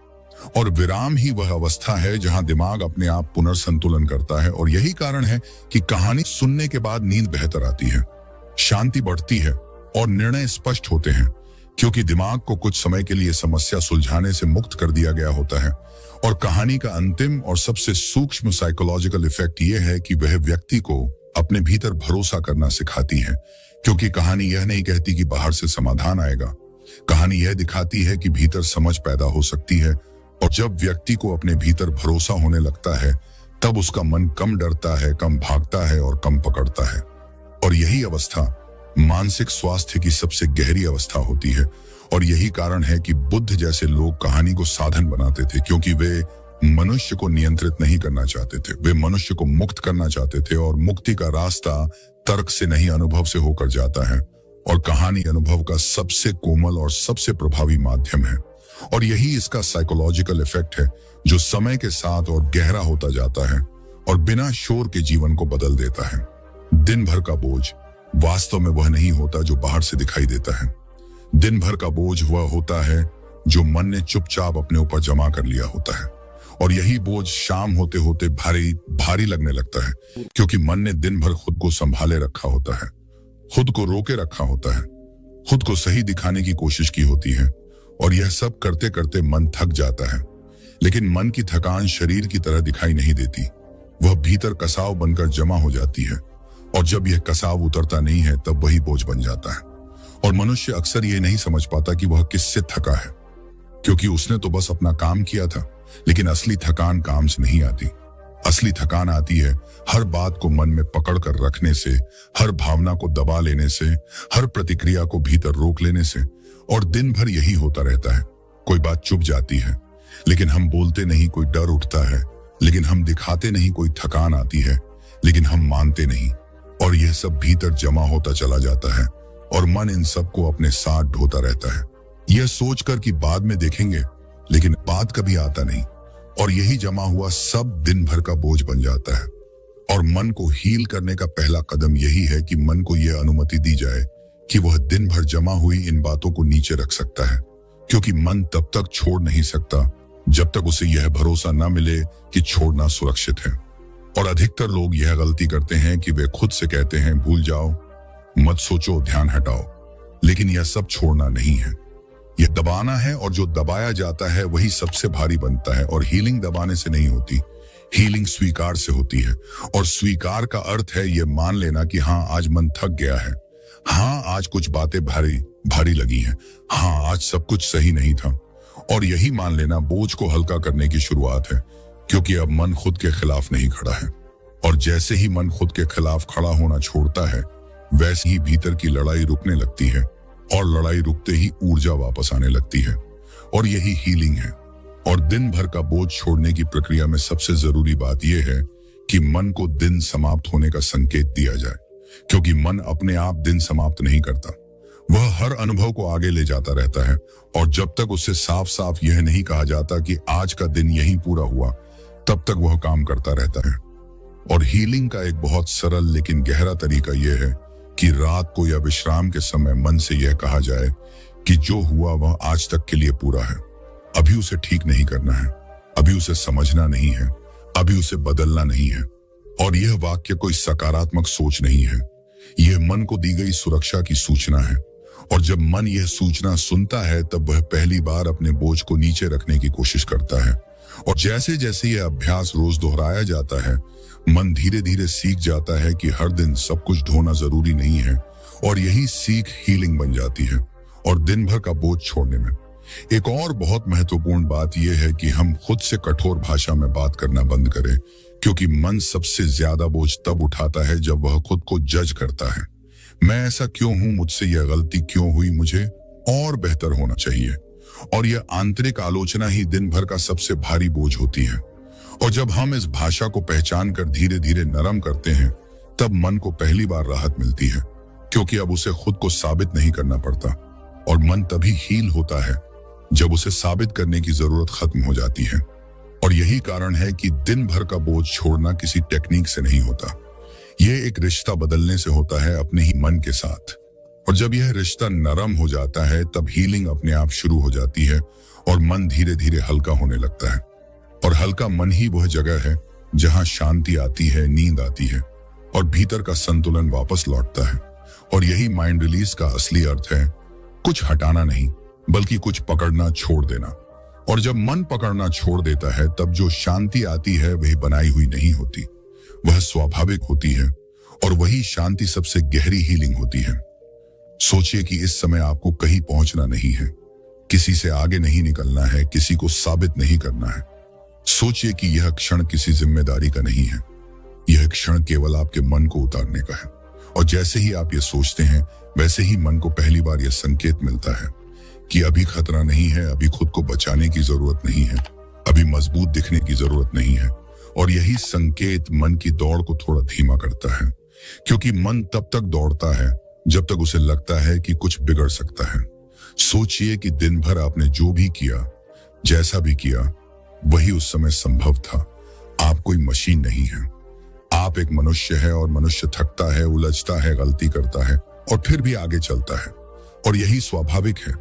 और विराम ही वह अवस्था है जहां दिमाग अपने आप पुनर्संतुलन करता है। और यही कारण है कि कहानी सुनने के बाद नींद बेहतर आती है, शांति बढ़ती है, और निर्णय स्पष्ट होते हैं, क्योंकि दिमाग को कुछ समय के लिए समस्या सुलझाने से मुक्त कर दिया गया होता है। और कहानी का अंतिम और सबसे सूक्ष्म साइकोलॉजिकल इफेक्ट यह है कि वह व्यक्ति को अपने भीतर भरोसा करना सिखाती है, क्योंकि कहानी यह नहीं कहती कि बाहर से समाधान आएगा, कहानी यह दिखाती है कि भीतर समझ पैदा हो सकती है। और जब व्यक्ति को अपने भीतर भरोसा होने लगता है तब उसका मन कम डरता है, कम भागता है, और कम पकड़ता है। और यही अवस्था मानसिक स्वास्थ्य की सबसे गहरी अवस्था होती है। और यही कारण है कि बुद्ध जैसे लोग कहानी को साधन बनाते थे, क्योंकि वे मनुष्य को नियंत्रित नहीं करना चाहते थे, वे मनुष्य को मुक्त करना चाहते थे। और मुक्ति का रास्ता तर्क से नहीं अनुभव से होकर जाता है, और कहानी अनुभव का सबसे कोमल और सबसे प्रभावी माध्यम है। और यही इसका साइकोलॉजिकल इफेक्ट है जो समय के साथ और गहरा होता जाता है और बिना शोर के जीवन को बदल देता है। दिन भर का बोझ वास्तव में वह नहीं होता जो बाहर से दिखाई देता है। दिन भर का बोझ वह होता है जो मन ने चुपचाप अपने ऊपर जमा कर लिया होता है, और यही बोझ शाम होते होते भारी भारी लगने लगता है, क्योंकि मन ने दिन भर खुद को संभाले रखा होता है, खुद को रोके रखा होता है, खुद को सही दिखाने की कोशिश की होती है। और यह सब करते करते मन थक जाता है, लेकिन मन की थकान शरीर की तरह दिखाई नहीं देती, वह भीतर कसाव बनकर जमा हो जाती है। और जब यह कसाव उतरता नहीं है तब वही बोझ बन जाता है। और मनुष्य अक्सर ये नहीं समझ पाता कि वह किससे थका है, क्योंकि उसने तो बस अपना काम किया था। लेकिन असली थकान काम से नहीं आती, असली थकान आती है हर बात को मन में पकड़ कर रखने से, हर भावना को दबा लेने से, हर प्रतिक्रिया को भीतर रोक लेने से। और दिन भर यही होता रहता है। कोई बात चुप जाती है लेकिन हम बोलते नहीं, कोई डर उठता है लेकिन हम दिखाते नहीं, कोई थकान आती है लेकिन हम मानते नहीं। और यह सब भीतर जमा होता चला जाता है और मन इन सबको अपने साथ ढोता रहता है, यह सोचकर कि बाद में देखेंगे, लेकिन बाद कभी आता नहीं, और यही जमा हुआ सब दिन भर का बोझ बन जाता है। और मन को हील करने का पहला कदम यही है कि मन को यह अनुमति दी जाए कि वह दिन भर जमा हुई इन बातों को नीचे रख सकता है, क्योंकि मन तब तक छोड़ नहीं सकता जब तक उसे यह भरोसा न मिले कि छोड़ना सुरक्षित है। और अधिकतर लोग यह गलती करते हैं कि वे खुद से कहते हैं भूल जाओ, मत सोचो, ध्यान हटाओ। लेकिन यह सब छोड़ना नहीं है, यह दबाना है, और जो दबाया जाता है वही सबसे भारी बनता है। और हीलिंग दबाने से नहीं होती, हीलिंग स्वीकार से होती है। और स्वीकार का अर्थ है यह मान लेना कि हाँ, आज मन थक गया है, हाँ, आज कुछ बातें भारी भारी लगी हैं, हाँ, आज सब कुछ सही नहीं था। और यही मान लेना बोझ को हल्का करने की शुरुआत है, क्योंकि अब मन खुद के खिलाफ नहीं खड़ा है। और जैसे ही मन खुद के खिलाफ खड़ा होना छोड़ता है, वैसे ही भीतर की लड़ाई रुकने लगती है, और लड़ाई रुकते ही ऊर्जा वापस आने लगती है। और यही हीलिंग है। और दिन भर का बोझ छोड़ने की प्रक्रिया में सबसे जरूरी बात यह है कि मन को दिन समाप्त होने का संकेत दिया जाए, क्योंकि मन अपने आप दिन समाप्त नहीं करता, वह हर अनुभव को आगे ले जाता रहता है। और जब तक उससे साफ साफ यह नहीं कहा जाता कि आज का दिन यही पूरा हुआ, तब तक वह काम करता रहता है। और हीलिंग का एक बहुत सरल लेकिन गहरा तरीका यह है कि रात को या विश्राम के समय मन से यह कहा जाए कि जो हुआ वह आज तक के लिए पूरा है, अभी उसे ठीक नहीं करना है, अभी उसे समझना नहीं है, अभी उसे बदलना नहीं है। और यह वाक्य कोई सकारात्मक सोच नहीं है, यह मन को दी गई सुरक्षा की सूचना है। और जब मन यह सूचना सुनता है, तब वह पहली बार अपने बोझ को नीचे रखने की कोशिश करता है। और जैसे जैसे यह अभ्यास रोज दोहराया जाता है, मन धीरे धीरे सीख जाता है कि हर दिन सब कुछ ढोना जरूरी नहीं है। और यही सीख हीलिंग बन जाती है। और दिन भर का बोझ छोड़ने में एक और बहुत महत्वपूर्ण बात यह है कि हम खुद से कठोर भाषा में बात करना बंद करें, क्योंकि मन सबसे ज्यादा बोझ तब उठाता है जब वह खुद को जज करता है। मैं ऐसा क्यों हूं, मुझसे यह गलती क्यों हुई, मुझे और बेहतर होना चाहिए। और यह आंतरिक आलोचना ही दिन भर का सबसे भारी बोझ होती है। और जब हम इस भाषा को पहचान कर धीरे धीरे नरम करते हैं, तब मन को पहली बार राहत मिलती है, क्योंकि अब उसे खुद को साबित नहीं करना पड़ता। और मन तभी हील होता है जब उसे साबित करने की जरूरत खत्म हो जाती है। और यही कारण है कि दिन भर का बोझ छोड़ना किसी टेक्निक से नहीं होता, यह एक रिश्ता बदलने से होता है अपने ही मन के साथ। और जब यह रिश्ता नरम हो जाता है, तब हीलिंग अपने आप शुरू हो जाती है, और मन धीरे धीरे हल्का होने लगता है। और हल्का मन ही वह जगह है जहां शांति आती है, नींद आती है, और भीतर का संतुलन वापस लौटता है। और यही माइंड रिलीज का असली अर्थ है, कुछ हटाना नहीं, बल्कि कुछ पकड़ना छोड़ देना। और जब मन पकड़ना छोड़ देता है, तब जो शांति आती है वह बनाई हुई नहीं होती, वह स्वाभाविक होती है। और वही शांति सबसे गहरी हीलिंग होती है। सोचिए कि इस समय आपको कहीं पहुंचना नहीं है, किसी से आगे नहीं निकलना है, किसी को साबित नहीं करना है। सोचिए कि यह क्षण किसी जिम्मेदारी का नहीं है, यह क्षण केवल आपके मन को उतारने का है। और जैसे ही आप ये सोचते हैं, वैसे ही मन को पहली बार यह संकेत मिलता है कि अभी खतरा नहीं है, अभी खुद को बचाने की जरूरत नहीं है, अभी मजबूत दिखने की जरूरत नहीं है। और यही संकेत मन की दौड़ को थोड़ा धीमा करता है, क्योंकि मन तब तक दौड़ता है जब तक उसे लगता है कि कुछ बिगड़ सकता है। सोचिए कि दिन भर आपने जो भी किया, जैसा भी किया, वही उस समय संभव था। आप कोई मशीन नहीं है, आप एक मनुष्य है, और मनुष्य थकता है, उलझता है, गलती करता है, और फिर भी आगे चलता है। और यही स्वाभाविक है।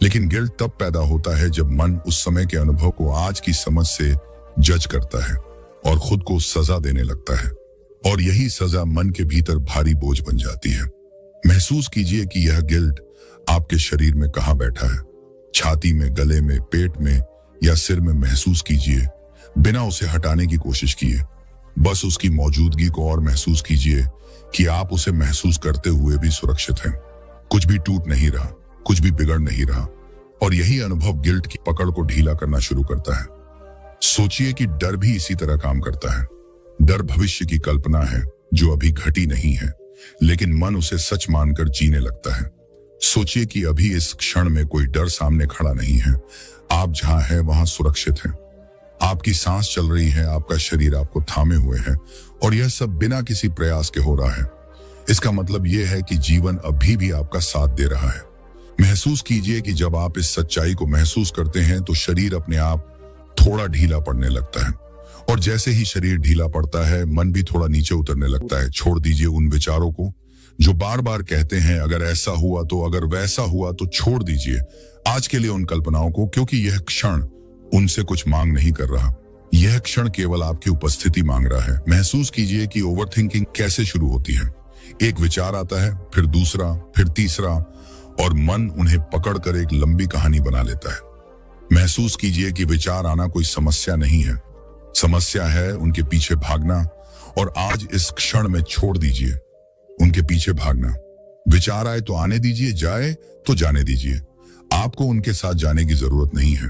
लेकिन गिल्ट तब पैदा होता है जब मन उस समय के अनुभव को आज की समझ से जज करता है और खुद को सजा देने लगता है। और यही सजा मन के भीतर भारी बोझ बन जाती है। महसूस कीजिए कि यह गिल्ट आपके शरीर में कहाँ बैठा है, छाती में, गले में, पेट में या सिर में। महसूस कीजिए, बिना उसे हटाने की कोशिश किए। बस उसकी मौजूदगी को और महसूस कीजिए कि आप उसे महसूस करते हुए भी सुरक्षित हैं। कुछ भी टूट नहीं रहा, कुछ भी बिगड़ नहीं रहा। और यही अनुभव गिल्ट की पकड़ को ढीला करना शुरू करता है। सोचिए कि डर भी इसी तरह काम करता है। डर भविष्य की कल्पना है जो अभी घटी नहीं है, लेकिन मन उसे सच मानकर जीने लगता है। सोचिए कि अभी इस क्षण में कोई डर सामने खड़ा नहीं है। आप जहां हैं वहां सुरक्षित हैं। आपकी सांस चल रही है, आपका शरीर आपको थामे हुए है, और यह सब बिना किसी प्रयास के हो रहा है। इसका मतलब यह है कि जीवन अभी भी आपका साथ दे रहा है। महसूस कीजिए कि जब आप इस सच्चाई को महसूस करते हैं तो शरीर अपने आप थोड़ा ढीला पड़ने लगता है, और जैसे ही शरीर ढीला पड़ता है मन भी थोड़ा नीचे उतरने लगता है। छोड़ दीजिए उन विचारों को जो बार बार कहते हैं अगर ऐसा हुआ तो, अगर वैसा हुआ तो। छोड़ दीजिए आज के लिए उन कल्पनाओं को, क्योंकि यह क्षण उनसे कुछ मांग नहीं कर रहा। यह क्षण केवल आपकी उपस्थिति मांग रहा है। महसूस कीजिए कि ओवरथिंकिंग कैसे शुरू होती है। एक विचार आता है, फिर दूसरा, फिर तीसरा, और मन उन्हें पकड़कर एक लंबी कहानी बना लेता है। महसूस कीजिए कि विचार आना कोई समस्या नहीं है, समस्या है उनके पीछे भागना। और आज इस क्षण में छोड़ दीजिए उनके पीछे भागना। विचार आए तो आने दीजिए, जाए तो जाने दीजिए। आपको उनके साथ जाने की जरूरत नहीं है।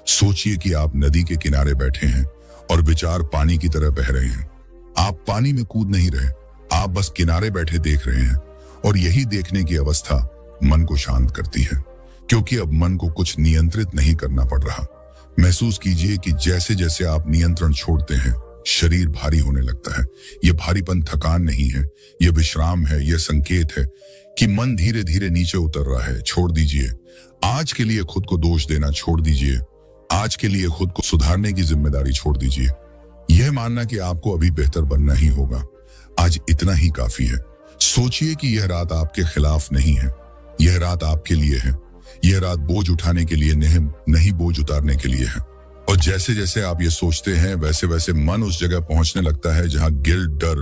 सोचिए कि आप नदी के किनारे बैठे हैं और विचार पानी की तरह बह रहे हैं। आप पानी में कूद नहीं रहे, आप बस किनारे बैठे देख रहे हैं। और यही देखने की अवस्था मन को शांत करती है, क्योंकि अब मन को कुछ नियंत्रित नहीं करना पड़ रहा। महसूस कीजिए कि जैसे जैसे आप नियंत्रण छोड़ते हैं शरीर भारी होने लगता है। यह भारीपन थकान नहीं है, यह विश्राम है। यह संकेत है कि मन धीरे धीरे नीचे उतर रहा है। छोड़ दीजिए आज के लिए खुद को दोष देना, छोड़ दीजिए आज के लिए खुद को सुधारने की जिम्मेदारी छोड़ दीजिए। यह मानना कि आपको अभी बेहतर बनना ही होगा, आज इतना ही काफी है। सोचिए कि यह रात आपके खिलाफ नहीं है, यह रात आपके लिए है। यह रात बोझ उठाने के लिए नहीं बोझ उतारने के लिए है। और जैसे जैसे आप ये सोचते हैं वैसे वैसे मन उस जगह पहुंचने लगता है जहां गिल्ट, डर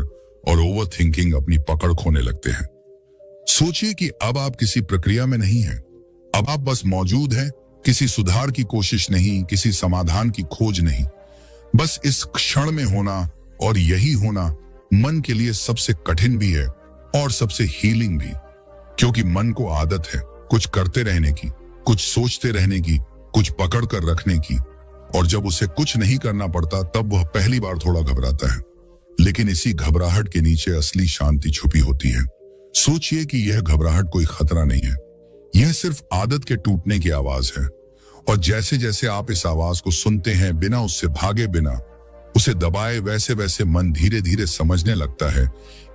और ओवर थिंकिंग अपनी पकड़ खोने लगते हैं। सोचिए कि अब आप किसी प्रक्रिया में नहीं हैं, अब आप बस मौजूद हैं। किसी सुधार की कोशिश नहीं, किसी समाधान की खोज नहीं, बस इस क्षण में होना। और यही होना मन के लिए सबसे कठिन भी है और सबसे हीलिंग भी, क्योंकि मन को आदत है कुछ करते रहने की, कुछ सोचते रहने की, कुछ पकड़ कर रखने की। और जब उसे कुछ नहीं करना पड़ता तब वह पहली बार थोड़ा घबराता है। लेकिन इसी घबराहट के नीचे असली शांति छुपी होती है। सोचिए कि यह घबराहट कोई खतरा नहीं है, यह सिर्फ आदत के टूटने की आवाज है। और जैसे जैसे आप इस आवाज को सुनते हैं बिना उससे भागे, बिना उसे दबाए, वैसे वैसे मन धीरे धीरे समझने लगता है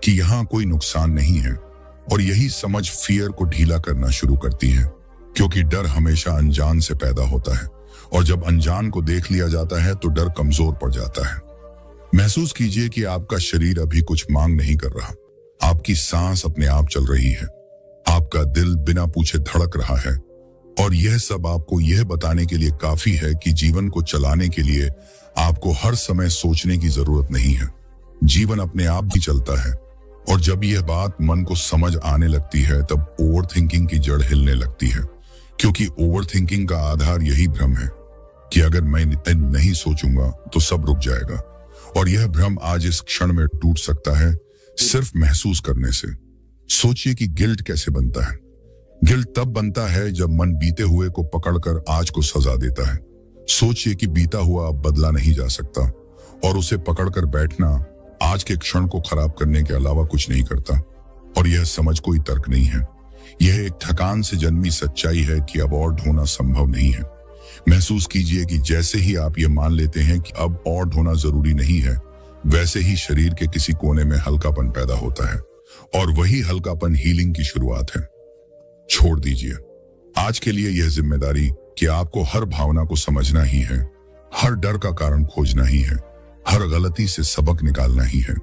कि यहां कोई नुकसान नहीं है। और यही समझ फियर को ढीला करना शुरू करती है, क्योंकि डर हमेशा अनजान से पैदा होता है। और जब अनजान को देख लिया जाता है तो डर कमजोर पड़ जाता है। महसूस कीजिए कि आपका शरीर अभी कुछ मांग नहीं कर रहा, आपकी सांस अपने आप चल रही है, आपका दिल बिना पूछे धड़क रहा है। और यह सब आपको यह बताने के लिए काफी है कि जीवन को चलाने के लिए आपको हर समय सोचने की जरूरत नहीं है। जीवन अपने आप भी चलता है। और जब यह बात मन को समझ आने लगती है तब ओवर थिंकिंग की जड़ हिलने लगती है, क्योंकि ओवर थिंकिंग का आधार यही भ्रम है कि अगर मैं नहीं सोचूंगा तो सब रुक जाएगा। और यह भ्रम आज इस क्षण में टूट सकता है सिर्फ महसूस करने से। सोचिए कि गिल्ट कैसे बनता है। गिल्ट तब बनता है जब मन बीते हुए को पकड़कर आज को सजा देता है। सोचिए कि बीता हुआ अब बदला नहीं जा सकता, और उसे पकड़कर बैठना आज के क्षण को खराब करने के अलावा कुछ नहीं करता। और यह समझ कोई तर्क नहीं है, यह एक थकान से जन्मी सच्चाई है कि अब और ढोना संभव नहीं है। महसूस कीजिए कि जैसे ही आप ये मान लेते हैं कि अब और ढोना जरूरी नहीं है, वैसे ही शरीर के किसी कोने में हल्कापन पैदा होता है। और वही हल्कापन हीलिंग की शुरुआत है। छोड़ दीजिए आज के लिए यह जिम्मेदारी कि आपको हर भावना को समझना ही है, हर डर का कारण खोजना ही है, हर गलती से सबक निकालना ही है।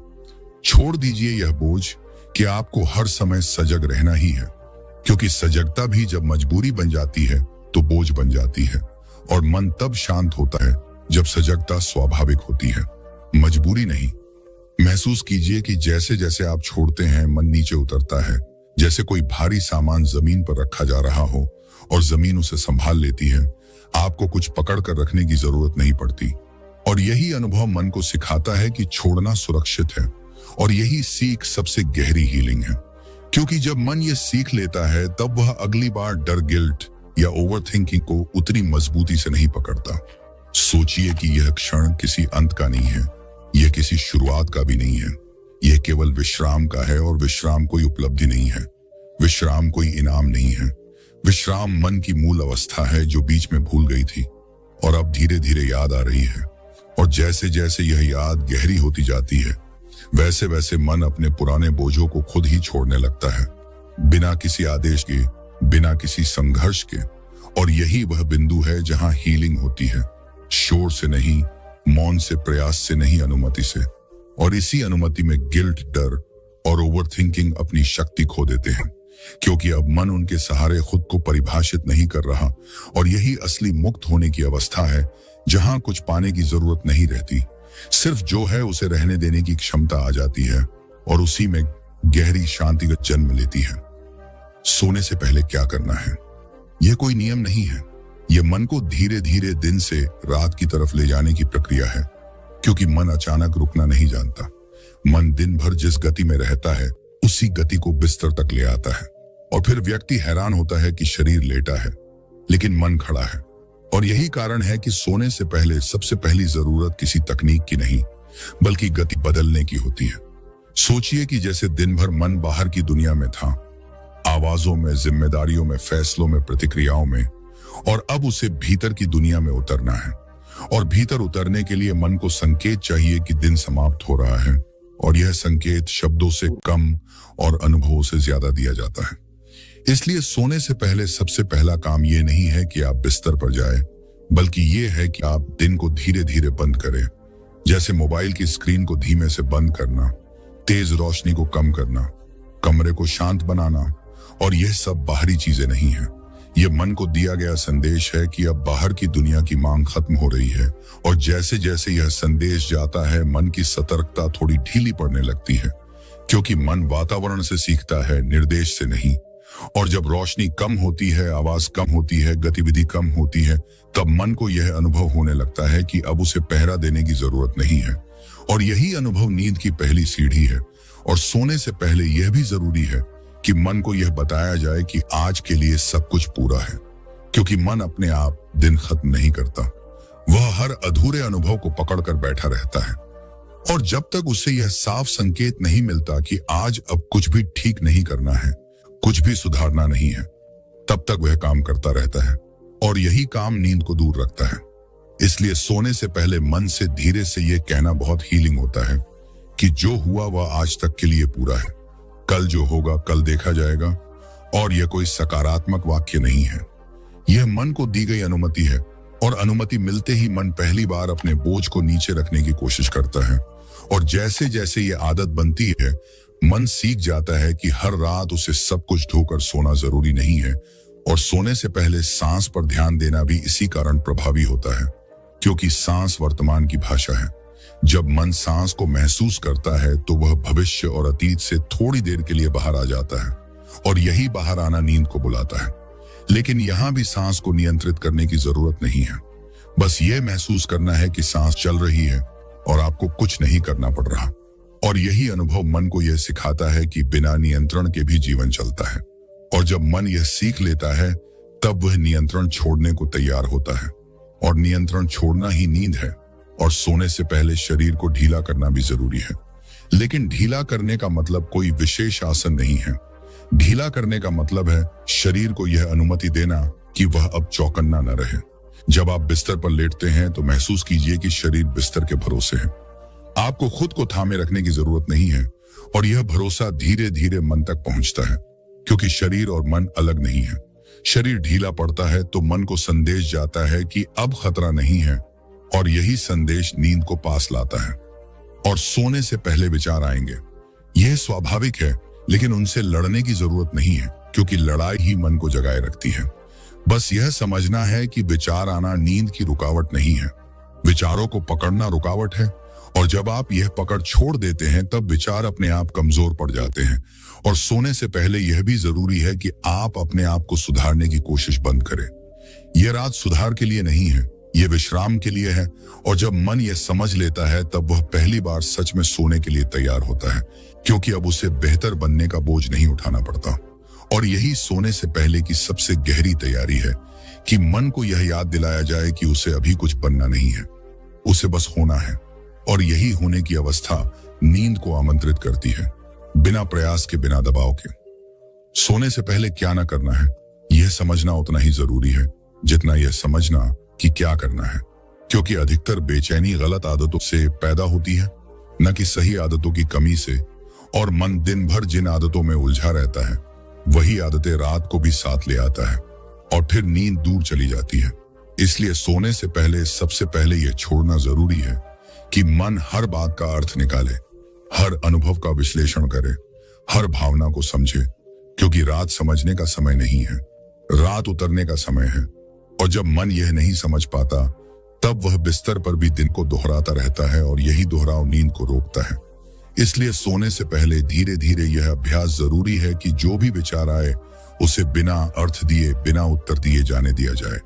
छोड़ दीजिए यह बोझ कि आपको हर समय सजग रहना ही है, क्योंकि सजगता भी जब मजबूरी बन जाती है तो बोझ बन जाती है। और मन तब शांत होता है जब सजगता स्वाभाविक होती है, मजबूरी नहीं। महसूस कीजिए कि जैसे जैसे आप छोड़ते हैं मन नीचे उतरता है, जैसे कोई भारी सामान जमीन पर रखा जा रहा हो और जमीन उसे संभाल लेती है। आपको कुछ पकड़ कर रखने की जरूरत नहीं पड़ती। और यही अनुभव मन को सिखाता है कि छोड़ना सुरक्षित है। और यही सीख सबसे गहरी हीलिंग है, क्योंकि जब मन ये सीख लेता है तब वह अगली बार डर, गिल्ट या ओवर थिंकिंग को उतनी मजबूती से नहीं पकड़ता। सोचिए कि यह क्षण किसी अंत का नहीं है, यह किसी शुरुआत का भी नहीं है, यह केवल विश्राम का है। और विश्राम कोई उपलब्धि नहीं है, विश्राम कोई इनाम नहीं है। विश्राम मन की मूल अवस्था है जो बीच में भूल गई थी और अब धीरे धीरे याद आ रही है। और जैसे जैसे यह याद गहरी होती जाती है वैसे वैसे मन अपने पुराने बोझों को खुद ही छोड़ने लगता है, बिना किसी आदेश के, बिना किसी संघर्ष के। और यही वह बिंदु है जहां हीलिंग होती है, शोर से नहीं, मौन से, प्रयास से नहीं, अनुमति से। और इसी अनुमति में गिल्ट, डर और ओवरथिंकिंग अपनी शक्ति खो देते हैं, क्योंकि अब मन उनके सहारे खुद को परिभाषित नहीं कर रहा। और यही असली मुक्त होने की अवस्था है, जहां कुछ पाने की जरूरत नहीं रहती, सिर्फ जो है उसे रहने देने की क्षमता आ जाती है, और उसी में गहरी शांति का जन्म लेती है। सोने से पहले क्या करना है, यह कोई नियम नहीं है। यह मन को धीरे धीरे दिन से रात की तरफ ले जाने की प्रक्रिया है, क्योंकि मन अचानक रुकना नहीं जानता। मन दिन भर जिस गति में रहता है उसी गति को बिस्तर तक ले आता है, और फिर व्यक्ति हैरान होता है कि शरीर लेटा है लेकिन मन खड़ा है। और यही कारण है कि सोने से पहले सबसे पहली जरूरत किसी तकनीक की नहीं, बल्कि गति बदलने की होती है। सोचिए कि जैसे दिन भर मन बाहर की दुनिया में था, आवाजों में, जिम्मेदारियों में, फैसलों में, प्रतिक्रियाओं में, और अब उसे भीतर की दुनिया में उतरना है। और भीतर उतरने के लिए मन को संकेत चाहिए कि दिन समाप्त हो रहा है, और यह संकेत शब्दों से कम और अनुभवों से ज्यादा दिया जाता है। इसलिए सोने से पहले सबसे पहला काम यह नहीं है कि आप बिस्तर पर जाएं, बल्कि यह है कि आप दिन को धीरे धीरे बंद करें। जैसे मोबाइल की स्क्रीन को धीमे से बंद करना, तेज रोशनी को कम करना, कमरे को शांत बनाना। और यह सब बाहरी चीजें नहीं है, यह मन को दिया गया संदेश है कि अब बाहर की दुनिया की मांग खत्म हो रही है। और जैसे जैसे यह संदेश जाता है, मन की सतर्कता थोड़ी ढीली पड़ने लगती है, क्योंकि मन वातावरण से सीखता है, निर्देश से नहीं। और जब रोशनी कम होती है, आवाज कम होती है, गतिविधि कम होती है, तब मन को यह अनुभव होने लगता है कि अब उसे पहरा देने की जरूरत नहीं है। और यही अनुभव नींद की पहली सीढ़ी है। और सोने से पहले यह भी जरूरी है कि मन को यह बताया जाए कि आज के लिए सब कुछ पूरा है, क्योंकि मन अपने आप दिन खत्म नहीं करता, वह हर अधूरे अनुभव को पकड़कर बैठा रहता है। और जब तक उसे यह साफ संकेत नहीं मिलता कि आज अब कुछ भी ठीक नहीं करना है, कुछ भी सुधारना नहीं है, तब तक वह काम करता रहता है। और यही काम नींद को दूर रखता है। इसलिए सोने से पहले मन से धीरे से यह कहना बहुत हीलिंग होता है कि जो हुआ वह आज तक के लिए पूरा है, कल जो होगा कल देखा जाएगा। और यह कोई सकारात्मक वाक्य नहीं है, यह मन को दी गई अनुमति है। और अनुमति मिलते ही मन पहली बार अपने बोझ को नीचे रखने की कोशिश करता है। और जैसे जैसे ये आदत बनती है, मन सीख जाता है कि हर रात उसे सब कुछ ढोकर सोना जरूरी नहीं है। और सोने से पहले सांस पर ध्यान देना भी इसी कारण प्रभावी होता है, क्योंकि सांस वर्तमान की भाषा है। जब मन सांस को महसूस करता है तो वह भविष्य और अतीत से थोड़ी देर के लिए बाहर आ जाता है, और यही बाहर आना नींद को बुलाता है। लेकिन यहां भी सांस को नियंत्रित करने की जरूरत नहीं है, बस यह महसूस करना है कि सांस चल रही है और आपको कुछ नहीं करना पड़ रहा। और यही अनुभव मन को यह सिखाता है कि बिना नियंत्रण के भी जीवन चलता है। और जब मन यह सीख लेता है, तब वह नियंत्रण छोड़ने को तैयार होता है। और नियंत्रण छोड़ना ही नींद है। और सोने से पहले शरीर को ढीला करना भी जरूरी है। लेकिन ढीला करने का मतलब कोई विशेष आसन नहीं है। ढीला करने का मतलब है शरीर को यह अनुमति देना कि वह अब चौकन्ना न रहे। जब आप बिस्तर पर लेटते हैं तो महसूस कीजिए कि शरीर बिस्तर के भरोसे है। आपको खुद को थामे रखने की जरूरत नहीं है। और यह भरोसा धीरे धीरे मन तक पहुंचता है, क्योंकि शरीर और मन अलग नहीं है। शरीर ढीला पड़ता है तो मन को संदेश जाता है कि अब खतरा नहीं है, और यही संदेश नींद को पास लाता है। और सोने से पहले विचार आएंगे, यह स्वाभाविक है, लेकिन उनसे लड़ने की जरूरत नहीं है, क्योंकि लड़ाई ही मन को जगाए रखती है। बस यह समझना है कि विचार आना नींद की रुकावट नहीं है, विचारों को पकड़ना रुकावट है। और जब आप यह पकड़ छोड़ देते हैं, तब विचार अपने आप कमजोर पड़ जाते हैं। और सोने से पहले यह भी जरूरी है कि आप अपने आप को सुधारने की कोशिश बंद करें। यह रात सुधार के लिए नहीं है, यह विश्राम के लिए है। और जब मन यह समझ लेता है, तब वह पहली बार सच में सोने के लिए तैयार होता है, क्योंकि अब उसे बेहतर बनने का बोझ नहीं उठाना पड़ता। और यही सोने से पहले की सबसे गहरी तैयारी है कि मन को यह याद दिलाया जाए कि उसे अभी कुछ बनना नहीं है, उसे बस होना है। और यही होने की अवस्था नींद को आमंत्रित करती है, बिना प्रयास के, बिना दबाव के। सोने से पहले क्या ना करना है, यह समझना उतना ही जरूरी है जितना यह समझना कि क्या करना है। क्योंकि अधिकतर बेचैनी गलत आदतों से पैदा होती है, न कि सही आदतों की कमी से। और मन दिन भर जिन आदतों में उलझा रहता है, वही आदतें रात को भी साथ ले आता है और फिर नींद दूर चली जाती है। इसलिए सोने से पहले सबसे पहले यह छोड़ना जरूरी है कि मन हर बात का अर्थ निकाले, हर अनुभव का विश्लेषण करे, हर भावना को समझे, क्योंकि रात समझने का समय नहीं है, रात उतरने का समय है। और जब मन यह नहीं समझ पाता तब वह बिस्तर पर भी दिन को दोहराता रहता है और यही दोहराव नींद को रोकता है। इसलिए सोने से पहले धीरे धीरे यह अभ्यास जरूरी है कि जो भी विचार आए उसे बिना अर्थ दिए, बिना उत्तर दिए जाने दिया जाए,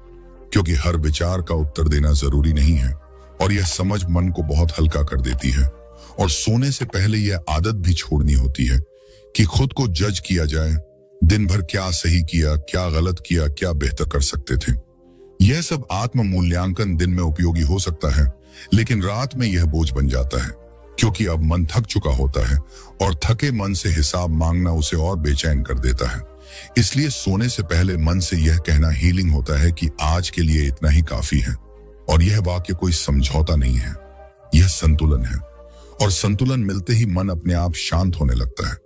क्योंकि हर विचार का उत्तर देना जरूरी नहीं है और यह समझ मन को बहुत हल्का कर देती है। और सोने से पहले यह आदत भी छोड़नी होती है कि खुद को जज किया जाए, दिन भर क्या सही किया, क्या गलत किया, क्या बेहतर कर सकते थे। यह सब आत्म मूल्यांकन दिन में उपयोगी हो सकता है, लेकिन रात में यह बोझ बन जाता है, क्योंकि अब मन थक चुका होता है और थके मन से हिसाब मांगना उसे और बेचैन कर देता है। इसलिए सोने से पहले मन से यह कहना हीलिंग होता है कि आज के लिए इतना ही काफी है। और यह वाक्य कोई समझौता नहीं है, यह संतुलन है। और संतुलन मिलते ही मन अपने आप शांत होने लगता है।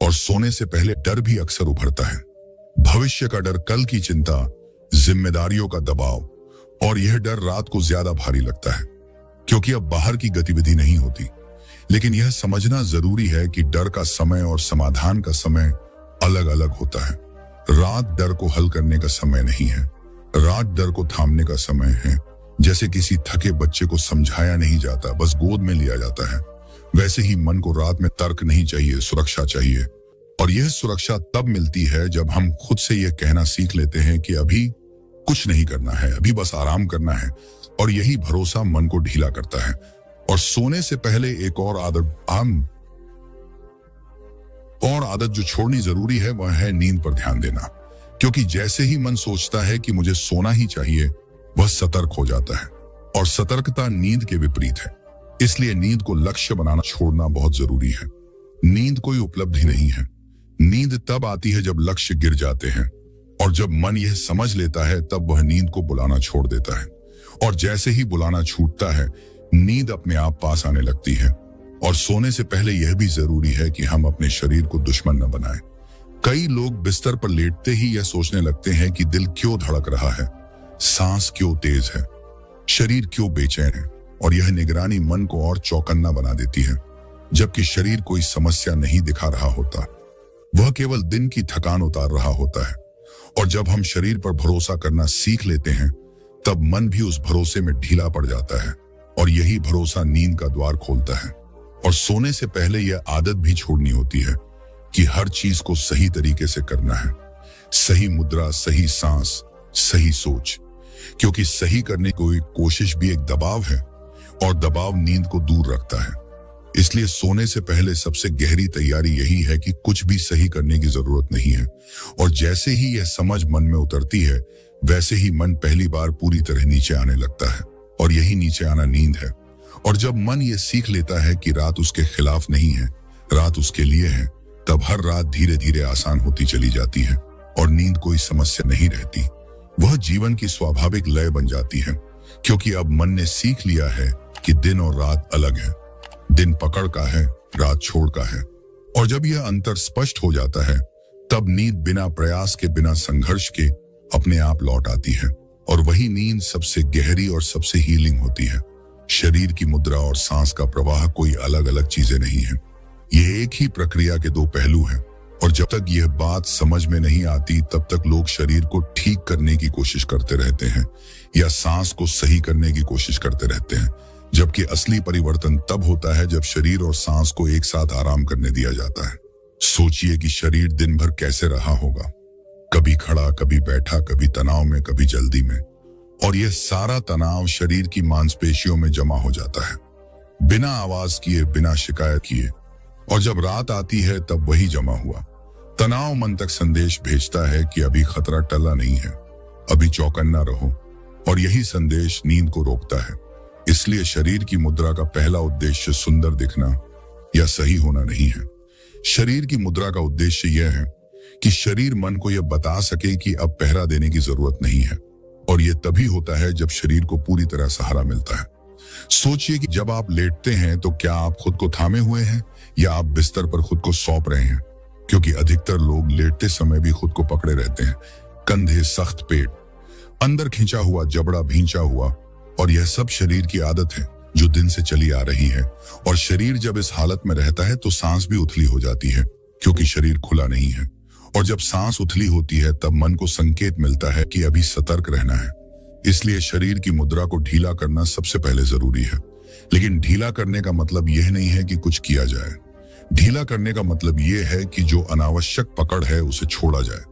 और सोने से पहले डर भी अक्सर उभरता है, भविष्य का डर, कल की चिंता, जिम्मेदारियों का दबाव। और यह डर रात को ज्यादा भारी लगता है क्योंकि अब बाहर की गतिविधि नहीं होती। लेकिन यह समझना जरूरी है कि डर का समय और समाधान का समय अलग अलग होता है। रात डर को हल करने का समय नहीं है, रात डर को थामने का समय है। जैसे किसी थके बच्चे को समझाया नहीं जाता, बस गोद में लिया जाता है, वैसे ही मन को रात में तर्क नहीं चाहिए, सुरक्षा चाहिए। और यह सुरक्षा तब मिलती है जब हम खुद से यह कहना सीख लेते हैं कि अभी कुछ नहीं करना है, अभी बस आराम करना है। और यही भरोसा मन को ढीला करता है। और सोने से पहले एक और आदत जो छोड़नी जरूरी है वह है नींद पर ध्यान देना। क्योंकि जैसे ही मन सोचता है कि मुझे सोना ही चाहिए, वह सतर्क हो जाता है। और सतर्कता नींद के विपरीत है। इसलिए नींद को लक्ष्य बनाना छोड़ना बहुत जरूरी है। नींद कोई उपलब्धि नहीं है। नींद तब आती है जब लक्ष्य गिर जाते हैं। और जब मन यह समझ लेता है तब वह नींद को बुलाना छोड़ देता है। और जैसे ही बुलाना छूटता है, नींद अपने आप पास आने लगती है। और सोने से पहले यह भी जरूरी है कि हम अपने शरीर को दुश्मन न बनाएं। कई लोग बिस्तर पर लेटते ही यह सोचने लगते हैं कि दिल क्यों धड़क रहा है, सांस क्यों तेज है, शरीर क्यों बेचैन है। और यह निगरानी मन को और चौकन्ना बना देती है, जबकि शरीर कोई समस्या नहीं दिखा रहा होता, वह केवल दिन की थकान उतार रहा होता है। और जब हम शरीर पर भरोसा करना सीख लेते हैं तब मन भी उस भरोसे में ढीला पड़ जाता है। और यही भरोसा नींद का द्वार खोलता है। और सोने से पहले यह आदत भी छोड़नी होती है कि हर चीज को सही तरीके से करना है, सही मुद्रा, सही सांस, सही सोच। क्योंकि सही करने की कोशिश भी एक दबाव है और दबाव नींद को दूर रखता है। इसलिए सोने से पहले सबसे गहरी तैयारी यही है कि कुछ भी सही करने की जरूरत नहीं है। और जैसे ही यह समझ मन में उतरती है, वैसे ही मन पहली बार पूरी तरह नीचे आने लगता है। और यही नीचे आना नींद है। और जब मन ये सीख लेता है कि रात उसके खिलाफ नहीं है, रात उसके लिए है, तब हर रात धीरे धीरे आसान होती चली जाती है और नींद कोई समस्या नहीं रहती। वह जीवन की स्वाभाविक लय बन जाती है, क्योंकि अब मन ने सीख लिया है कि दिन और रात अलग है, दिन पकड़ का है, रात छोड़ का है। और जब यह अंतर स्पष्ट हो जाता है तब नींद बिना प्रयास के, बिना संघर्ष के अपने आप लौट आती है। और वही नींद सबसे गहरी और सबसे हीलिंग होती है। शरीर की मुद्रा और सांस का प्रवाह कोई अलग अलग चीजें नहीं है, यह एक ही प्रक्रिया के दो पहलू हैं। और जब तक यह बात समझ में नहीं आती तब तक लोग शरीर को ठीक करने की कोशिश करते रहते हैं या सांस को सही करने की कोशिश करते रहते हैं, जबकि असली परिवर्तन तब होता है जब शरीर और सांस को एक साथ आराम करने दिया जाता है। सोचिए कि शरीर दिन भर कैसे रहा होगा, कभी खड़ा, कभी बैठा, कभी तनाव में, कभी जल्दी में। और यह सारा तनाव शरीर की मांसपेशियों में जमा हो जाता है, बिना आवाज किए, बिना शिकायत किए। और जब रात आती है तब वही जमा हुआ तनाव मन तक संदेश भेजता है कि अभी खतरा टला नहीं है, अभी चौकन्ना रहो। और यही संदेश नींद को रोकता है। इसलिए शरीर की मुद्रा का पहला उद्देश्य सुंदर दिखना या सही होना नहीं है। शरीर की मुद्रा का उद्देश्य यह है कि शरीर मन को यह बता सके कि अब पहरा देने की जरूरत नहीं है। और यह तभी होता है जब शरीर को पूरी तरह सहारा मिलता है। सोचिए कि जब आप लेटते हैं तो क्या आप खुद को थामे हुए हैं या आप बिस्तर पर खुद को सौंप रहे हैं। क्योंकि अधिकतर लोग लेटते समय भी खुद को पकड़े रहते हैं। कंधे सख्त, पेट अंदर खिंचा हुआ, जबड़ा भींचा हुआ, और यह सब शरीर की आदत है जो दिन से चली आ रही है। और शरीर जब इस हालत में रहता है तो सांस भी उथली हो जाती है, क्योंकि शरीर खुला नहीं है। और जब सांस उथली होती है तब मन को संकेत मिलता है कि अभी सतर्क रहना है। इसलिए शरीर की मुद्रा को ढीला करना सबसे पहले जरूरी है। लेकिन ढीला करने का मतलब यह नहीं है कि कुछ किया जाए। ढीला करने का मतलब यह है कि जो अनावश्यक पकड़ है उसे छोड़ा जाए।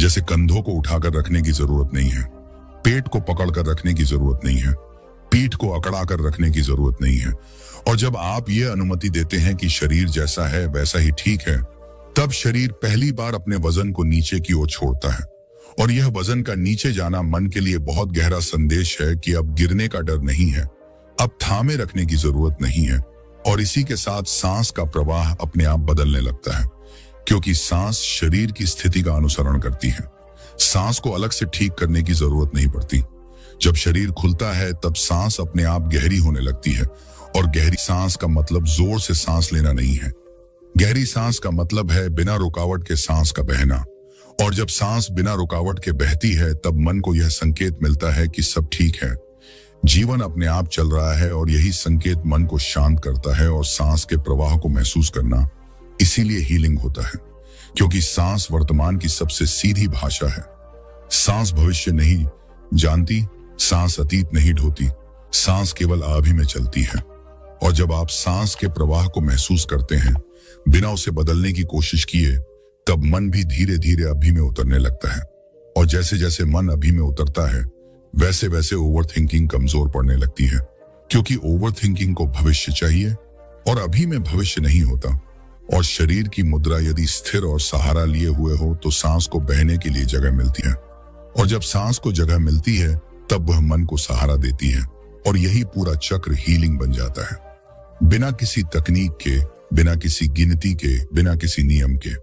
जैसे कंधों को उठाकर रखने की जरूरत नहीं है, पेट को पकड़कर रखने की जरूरत नहीं है, पीठ को अकड़ा कर रखने की जरूरत नहीं है। और जब आप ये अनुमति देते हैं कि शरीर जैसा है वैसा ही ठीक है, तब शरीर पहली बार अपने वजन को नीचे की ओर छोड़ता है। और यह वजन का नीचे जाना मन के लिए बहुत गहरा संदेश है कि अब गिरने का डर नहीं है, अब थामे रखने की जरूरत नहीं है। और इसी के साथ सांस का प्रवाह अपने आप बदलने लगता है, क्योंकि सांस शरीर की स्थिति का अनुसरण करती है। सांस को अलग से ठीक करने की जरूरत नहीं पड़ती। जब शरीर खुलता है तब सांस अपने आप गहरी होने लगती है। और गहरी सांस का मतलब जोर से सांस लेना नहीं है। गहरी सांस का मतलब है बिना रुकावट के सांस का बहना। और जब सांस बिना रुकावट के बहती है तब मन को यह संकेत मिलता है कि सब ठीक है, जीवन अपने आप चल रहा है। और यही संकेत मन को शांत करता है। और सांस के प्रवाह को महसूस करना इसीलिए हीलिंग होता है, क्योंकि सांस वर्तमान की सबसे सीधी भाषा है। सांस भविष्य नहीं जानती, सांस अतीत नहीं ढोती, सांस केवल अभी में चलती है। और जब आप सांस के प्रवाह को महसूस करते हैं बिना उसे बदलने की कोशिश किए, तब मन भी धीरे धीरे अभी में उतरने लगता है। और जैसे जैसे मन अभी में उतरता है वैसे वैसे ओवर थिंकिंग कमजोर पड़ने लगती है, क्योंकि ओवर थिंकिंग को भविष्य चाहिए और अभी में भविष्य नहीं होता। और शरीर की मुद्रा यदि स्थिर और सहारा लिए हुए हो तो सांस को बहने के लिए जगह मिलती है। और जब सांस को जगह मिलती है तब वह मन को सहारा देती है। और यही पूरा चक्र हीलिंग बन जाता है, बिना किसी तकनीक के, बिना किसी गिनती के, बिना किसी नियम के।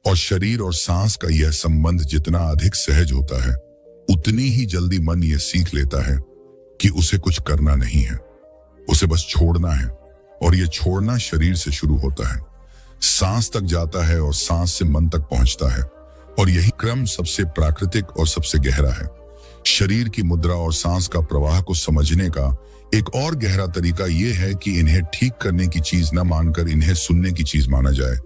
और शरीर और सांस का यह संबंध जितना अधिक सहज होता है उतनी ही जल्दी मन यह सीख लेता है कि उसे कुछ करना नहीं है, उसे बस छोड़ना है। और यह छोड़ना शरीर से शुरू होता है, सांस तक जाता है और सांस से मन तक पहुंचता है। और यही क्रम सबसे प्राकृतिक और सबसे गहरा है। शरीर की मुद्रा और सांस का प्रवाह को समझने का एक और गहरा तरीका यह है कि इन्हें ठीक करने की चीज न मानकर इन्हें सुनने की चीज माना जाए।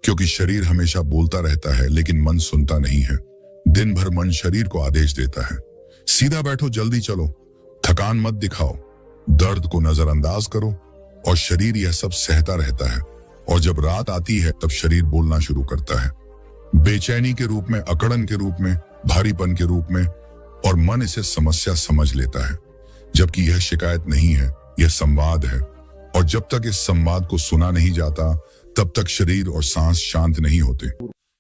क्योंकि शरीर हमेशा बोलता रहता है लेकिन मन सुनता नहीं है। दिन भर मन शरीर को आदेश देता है, सीधा बैठो, जल्दी चलो, थकान मत दिखाओ, दर्द को नजरअंदाज करो। और शरीर यह सब सहता रहता है। और जब रात आती है तब शरीर बोलना शुरू करता है, बेचैनी के रूप में, अकड़न के रूप में, भारीपन के रूप में। और मन इसे समस्या समझ लेता है, जबकि यह शिकायत नहीं है, यह संवाद है। और जब तक इस संवाद को सुना नहीं जाता तब तक शरीर और सांस शांत नहीं होते।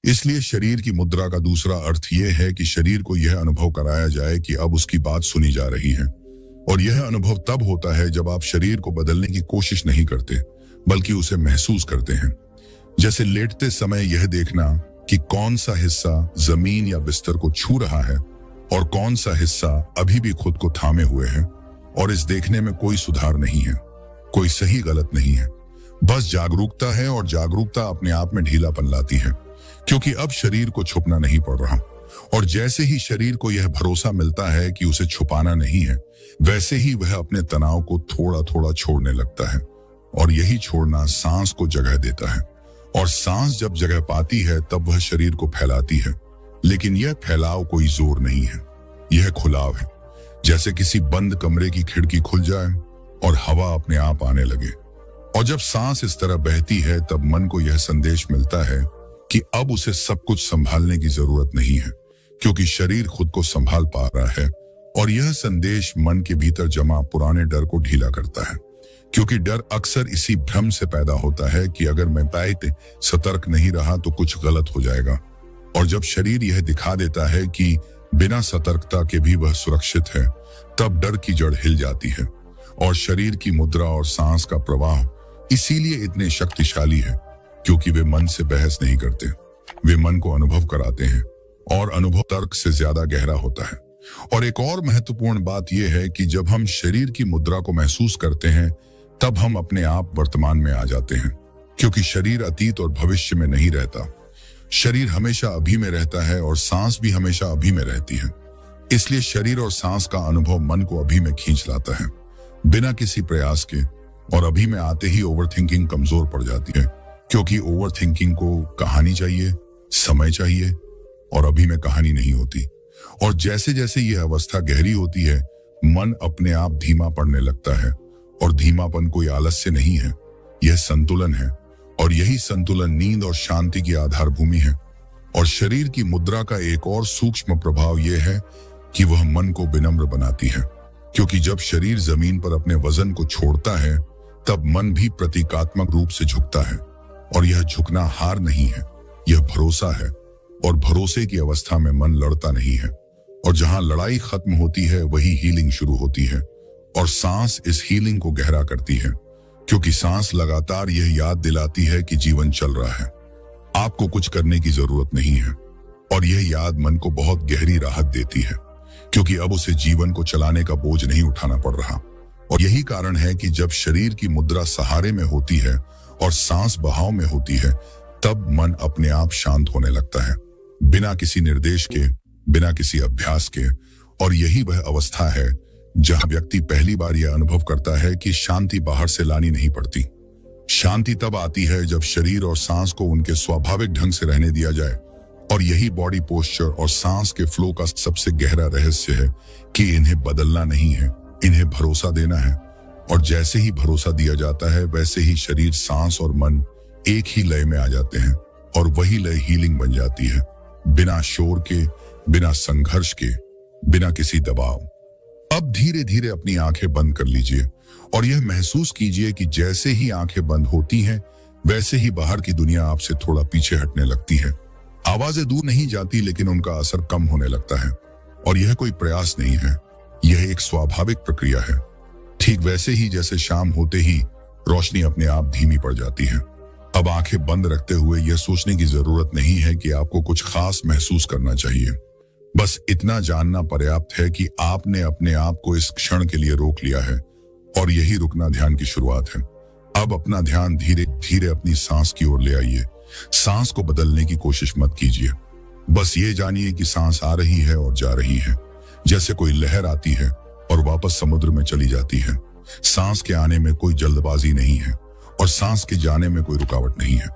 इसलिए शरीर की मुद्रा का दूसरा अर्थ यह है कि शरीर को यह अनुभव कराया जाए कि अब उसकी बात सुनी जा रही है। और यह अनुभव तब होता है जब आप शरीर को बदलने की कोशिश नहीं करते, बल्कि उसे महसूस करते हैं। जैसे लेटते समय यह देखना कि कौन सा हिस्सा जमीन या बिस्तर को छू रहा है और कौन सा हिस्सा अभी भी खुद को थामे हुए है। और इस देखने में कोई सुधार नहीं है, कोई सही गलत नहीं है, बस जागरूकता है। और जागरूकता अपने आप में ढीलापन लाती है, क्योंकि अब शरीर को छुपना नहीं पड़ रहा। और जैसे ही शरीर को यह भरोसा मिलता है कि उसे छुपाना नहीं है, वैसे ही वह अपने तनाव को थोड़ा थोड़ा छोड़ने लगता है। और यही छोड़ना सांस को जगह देता है। और सांस जब जगह पाती है तब वह शरीर को फैलाती है। लेकिन यह फैलाव कोई जोर नहीं है, यह खुलाव है। जैसे किसी बंद कमरे की खिड़की खुल जाए और हवा अपने आप आने लगे। और जब सांस इस तरह बहती है तब मन को यह संदेश मिलता है कि अब उसे सब कुछ संभालने की जरूरत नहीं है, क्योंकि शरीर खुद को संभाल पा रहा है। और यह संदेश मन के भीतर जमा पुराने डर को ढीला करता है, क्योंकि डर अक्सर इसी भ्रम से पैदा होता है कि अगर मैं बहुत सतर्क नहीं रहा तो कुछ गलत हो जाएगा। और जब शरीर यह दिखा देता है कि बिना सतर्कता के भी वह सुरक्षित है, तब डर की जड़ हिल जाती है। और शरीर की मुद्रा और सांस का प्रवाह इसीलिए इतने शक्तिशाली है, क्योंकि वे मन से बहस नहीं करते, वे मन को अनुभव कराते हैं। और अनुभव तर्क से ज्यादा गहरा होता है। और एक और महत्वपूर्ण बात यह है कि जब हम शरीर की मुद्रा को महसूस करते हैं तब हम अपने आप वर्तमान में आ जाते हैं, क्योंकि शरीर अतीत और भविष्य में नहीं रहता। शरीर हमेशा अभी में रहता है और सांस भी हमेशा अभी में रहती है। इसलिए शरीर और सांस का अनुभव मन को अभी में खींच लाता है बिना किसी प्रयास के। और अभी में आते ही ओवरथिंकिंग कमजोर पड़ जाती है, क्योंकि ओवरथिंकिंग को कहानी चाहिए, समय चाहिए, और अभी में कहानी नहीं होती। और जैसे जैसे यह अवस्था गहरी होती है, मन अपने आप धीमा पड़ने लगता है। और धीमापन कोई आलस्य नहीं है, यह संतुलन है। और यही संतुलन नींद और शांति की आधार भूमि है। और शरीर की मुद्रा का एक और सूक्ष्म प्रभाव यह है कि वह मन को विनम्र बनाती है, क्योंकि जब शरीर जमीन पर अपने वजन को छोड़ता है तब मन भी प्रतीकात्मक रूप से झुकता है। और यह झुकना हार नहीं है, यह भरोसा है। और भरोसे की अवस्था में मन लड़ता नहीं है। और जहां लड़ाई खत्म होती है वही हीलिंग शुरू होती है। और सांस इस हीलिंग को गहरा करती है, क्योंकि सांस लगातार यह याद दिलाती है कि जीवन चल रहा है, आपको कुछ करने की जरूरत नहीं है। और यह याद मन को बहुत गहरी राहत देती है, क्योंकि अब उसे जीवन को चलाने का बोझ नहीं उठाना पड़ रहा। और यही कारण है कि जब शरीर की मुद्रा सहारे में होती है और सांस बहाव में होती है, तब मन अपने आप शांत होने लगता है, बिना किसी निर्देश के, बिना किसी अभ्यास के। और यही वह अवस्था है जहां व्यक्ति पहली बार यह अनुभव करता है कि शांति बाहर से लानी नहीं पड़ती। शांति तब आती है जब शरीर और सांस को उनके स्वाभाविक ढंग से रहने दिया जाए। और यही बॉडी पोस्चर और सांस के फ्लो का सबसे गहरा रहस्य है कि इन्हें बदलना नहीं है, इन्हें भरोसा देना है। और जैसे ही भरोसा दिया जाता है, वैसे ही शरीर, सांस और मन एक ही लय में आ जाते हैं। और वही लय हीलिंग बन जाती है, बिना शोर के, बिना संघर्ष के, बिना किसी दबाव। अब धीरे धीरे अपनी आंखें बंद कर लीजिए और यह महसूस कीजिए कि जैसे ही आंखें बंद होती हैं, वैसे ही बाहर की दुनिया आपसे थोड़ा पीछे हटने लगती है। आवाजें दूर नहीं जाती, लेकिन उनका असर कम होने लगता है। और यह कोई प्रयास नहीं है, यह एक स्वाभाविक प्रक्रिया है। ठीक वैसे ही जैसे शाम होते ही रोशनी अपने आप धीमी पड़ जाती है। अब आंखें बंद रखते हुए यह सोचने की जरूरत नहीं है कि आपको कुछ खास महसूस करना चाहिए। बस इतना जानना पर्याप्त है कि आपने अपने आप को इस क्षण के लिए रोक लिया है। और यही रुकना ध्यान की शुरुआत है। अब अपना ध्यान धीरे धीरे अपनी सांस की ओर ले आइए। सांस को बदलने की कोशिश मत कीजिए, बस ये जानिए कि सांस आ रही है और जा रही है, जैसे कोई लहर आती है और वापस समुद्र में चली जाती है। सांस के आने में कोई जल्दबाजी नहीं है और सांस के जाने में कोई रुकावट नहीं है।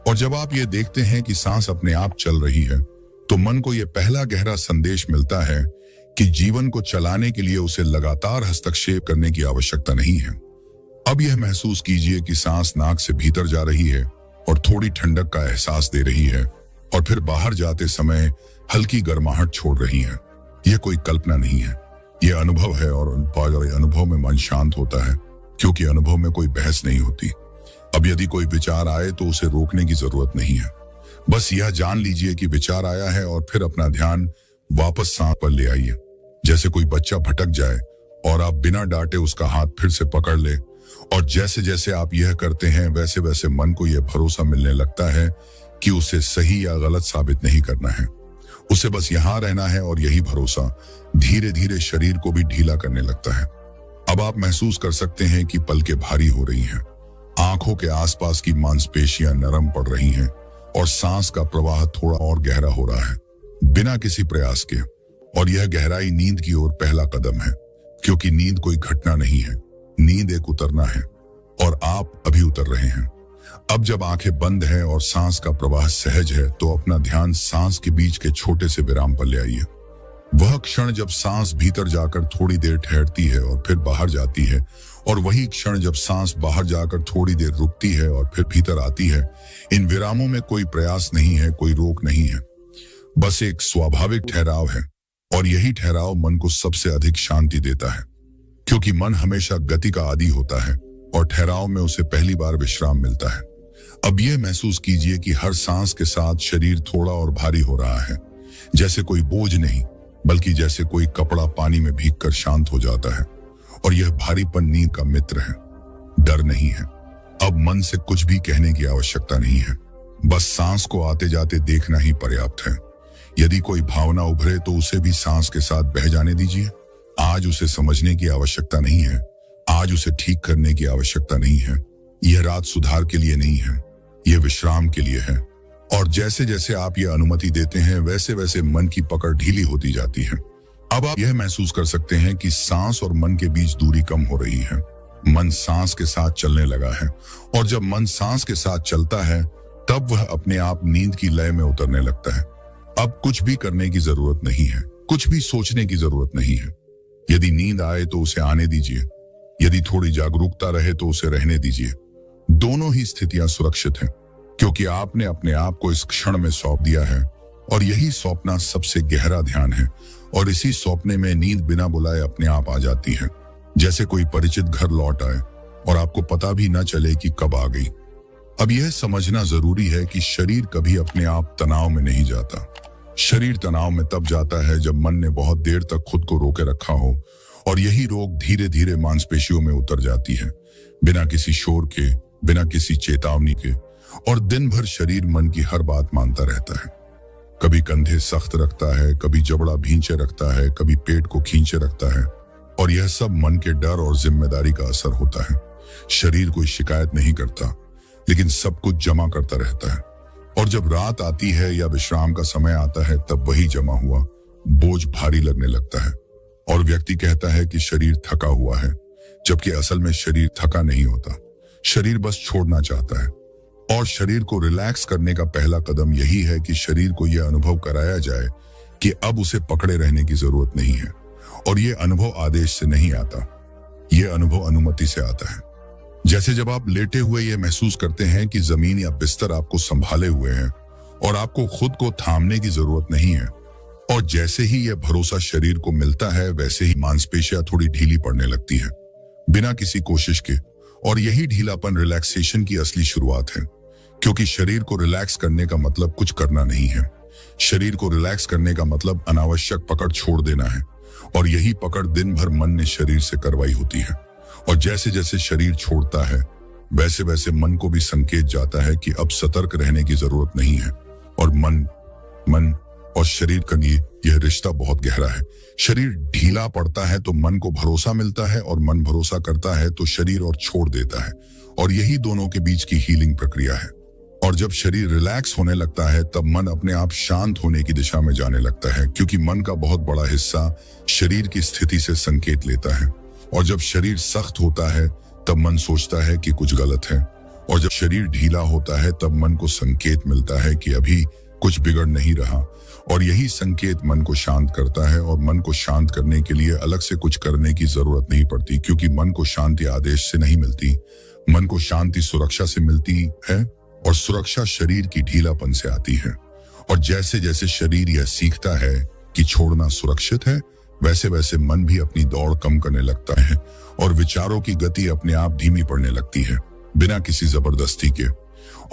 और जब आप ये देखते हैं कि सांस अपने आप चल रही है, तो मन को यह पहला गहरा संदेश मिलता है कि जीवन को चलाने के लिए उसे लगातार हस्तक्षेप करने की आवश्यकता नहीं है। अब यह महसूस कीजिए कि सांस नाक से भीतर जा रही है और थोड़ी ठंडक का एहसास दे रही है, और फिर बाहर जाते समय हल्की गर्माहट छोड़ रही है। यह कोई कल्पना नहीं है, यह अनुभव है। और अनुभव में मन शांत होता है, क्योंकि अनुभव में कोई बहस नहीं होती। अब यदि कोई विचार आए तो उसे रोकने की जरूरत नहीं है। बस यह जान लीजिए कि विचार आया है और फिर अपना ध्यान वापस सांस पर ले आइए। जैसे कोई बच्चा भटक जाए और आप बिना डांटे उसका हाथ फिर से पकड़ ले। और जैसे जैसे आप यह करते हैं, वैसे वैसे मन को यह भरोसा मिलने लगता है कि उसे सही या गलत साबित नहीं करना है, उसे बस यहां रहना है। और यही भरोसा धीरे धीरे शरीर को भी ढीला करने लगता है। अब आप महसूस कर सकते हैं कि पलकें भारी हो रही हैं, आंखों के आसपास की मांसपेशियां नरम पड़ रही हैं और सांस का प्रवाह थोड़ा और गहरा हो रहा है, बिना किसी प्रयास के। और यह गहराई नींद की ओर पहला कदम है, क्योंकि नींद कोई घटना नहीं है, नींद एक उतरना है। और आप अभी उतर रहे हैं। अब जब आंखें बंद हैं और सांस का प्रवाह सहज है, तो अपना ध्यान सांस के बीच के छोटे से विराम पर ले आइए। वह क्षण जब सांस भीतर जाकर थोड़ी देर ठहरती है और फिर बाहर जाती है, और वही क्षण जब सांस बाहर जाकर थोड़ी देर रुकती है और फिर भीतर आती है। इन विरामों में कोई प्रयास नहीं है, कोई रोक नहीं है, बस एक स्वाभाविक ठहराव है। और यही ठहराव मन को सबसे अधिक शांति देता है, क्योंकि मन हमेशा गति का आदी होता है और ठहराव में उसे पहली बार विश्राम मिलता है। अब यह महसूस कीजिए कि हर सांस के साथ शरीर थोड़ा और भारी हो रहा है, जैसे कोई बोझ नहीं, बल्कि जैसे कोई कपड़ा पानी में भीगकर शांत हो जाता है। और यह भारीपन नींद का मित्र है, डर नहीं है। अब मन से कुछ भी कहने की आवश्यकता नहीं है, बस सांस को आते जाते देखना ही पर्याप्त है। यदि कोई भावना उभरे तो उसे भी सांस के साथ बह जाने दीजिए। आज उसे समझने की आवश्यकता नहीं है, आज उसे ठीक करने की आवश्यकता नहीं है। यह रात सुधार के लिए नहीं है, यह विश्राम के लिए है। और जैसे जैसे आप ये अनुमति देते हैं वैसे वैसे मन की पकड़ ढीली होती जाती है। अब आप यह महसूस कर सकते हैं कि सांस और मन के बीच दूरी कम हो रही है। मन सांस के साथ चलने लगा है और जब मन सांस के साथ चलता है तब वह अपने आप नींद की लय में उतरने लगता है। अब कुछ भी करने की जरूरत नहीं है, कुछ भी सोचने की जरूरत नहीं है। यदि नींद आए तो उसे आने दीजिए, यदि थोड़ी जागरूकता रहे तो उसे रहने दीजिए। दोनों ही स्थितियां सुरक्षित हैं क्योंकि आपने अपने आप को इस क्षण में सौंप दिया है और यही सौंपना सबसे गहरा ध्यान है। और इसी सौंपने में नींद बिना बुलाए अपने आप आ जाती है, जैसे कोई परिचित घर लौट आए और आपको पता भी न चले कि कब आ गई। अब यह समझना जरूरी है कि शरीर कभी अपने आप तनाव में नहीं जाता। शरीर तनाव में तब जाता है जब मन ने बहुत देर तक खुद को रोके रखा हो और यही रोक धीरे धीरे मांसपेशियों में उतर जाती है, बिना किसी शोर के, बिना किसी चेतावनी के। और दिन भर शरीर मन की हर बात मानता रहता है। कभी कंधे सख्त रखता है, कभी जबड़ा भींचे रखता है, कभी पेट को खींचे रखता है। और यह सब मन के डर और जिम्मेदारी का असर होता है। शरीर कोई शिकायत नहीं करता, लेकिन सब कुछ जमा करता रहता है। और जब रात आती है या विश्राम का समय आता है तब वही जमा हुआ बोझ भारी लगने लगता है और व्यक्ति कहता है कि शरीर थका हुआ है, जबकि असल में शरीर थका नहीं होता। शरीर बस छोड़ना चाहता है। और शरीर को रिलैक्स करने का पहला कदम यही है कि शरीर को यह अनुभव कराया जाए कि अब उसे पकड़े रहने की जरूरत नहीं है। और यह अनुभव आदेश से नहीं आता, यह अनुभव अनुमति से आता है। जैसे जब आप लेटे हुए यह महसूस करते हैं कि जमीन या बिस्तर आपको संभाले हुए हैं और आपको खुद को थामने की जरूरत नहीं है। और जैसे ही यह भरोसा शरीर को मिलता है वैसे ही मांसपेशियां थोड़ी ढीली पड़ने लगती है, बिना किसी कोशिश के। और यही ढीलापन रिलैक्सेशन की असली शुरुआत है, क्योंकि शरीर को रिलैक्स करने का मतलब कुछ करना नहीं है। शरीर को रिलैक्स करने का मतलब अनावश्यक पकड़ छोड़ देना है। और यही पकड़ दिन भर मन ने शरीर से करवाई होती है। और जैसे जैसे शरीर छोड़ता है वैसे वैसे मन को भी संकेत जाता है कि अब सतर्क रहने की जरूरत नहीं है। और मन और शरीर का यह रिश्ता बहुत गहरा है। शरीर ढीला पड़ता है तो मन को भरोसा मिलता है और मन भरोसा करता है तो शरीर और छोड़ देता है। और यही दोनों के बीच की हीलिंग प्रक्रिया है। और जब शरीर रिलैक्स होने लगता है तब मन अपने आप शांत होने की दिशा में जाने लगता है, क्योंकि मन का बहुत बड़ा हिस्सा शरीर की स्थिति से संकेत लेता है। और जब शरीर सख्त होता है तब मन सोचता है कि कुछ गलत है। और जब शरीर ढीला होता है तब मन को संकेत मिलता है कि अभी कुछ बिगड़ नहीं रहा। और यही संकेत मन को शांत करता है। और मन को शांत करने के लिए अलग से कुछ करने की जरूरत नहीं पड़ती, क्योंकि मन को शांति आदेश से नहीं मिलती। मन को शांति सुरक्षा से मिलती है और सुरक्षा शरीर की ढीलापन से आती है। और जैसे जैसे शरीर यह सीखता है कि छोड़ना सुरक्षित है, वैसे वैसे मन भी अपनी दौड़ कम करने लगता है और विचारों की गति अपने आप धीमी पड़ने लगती है, बिना किसी जबरदस्ती के।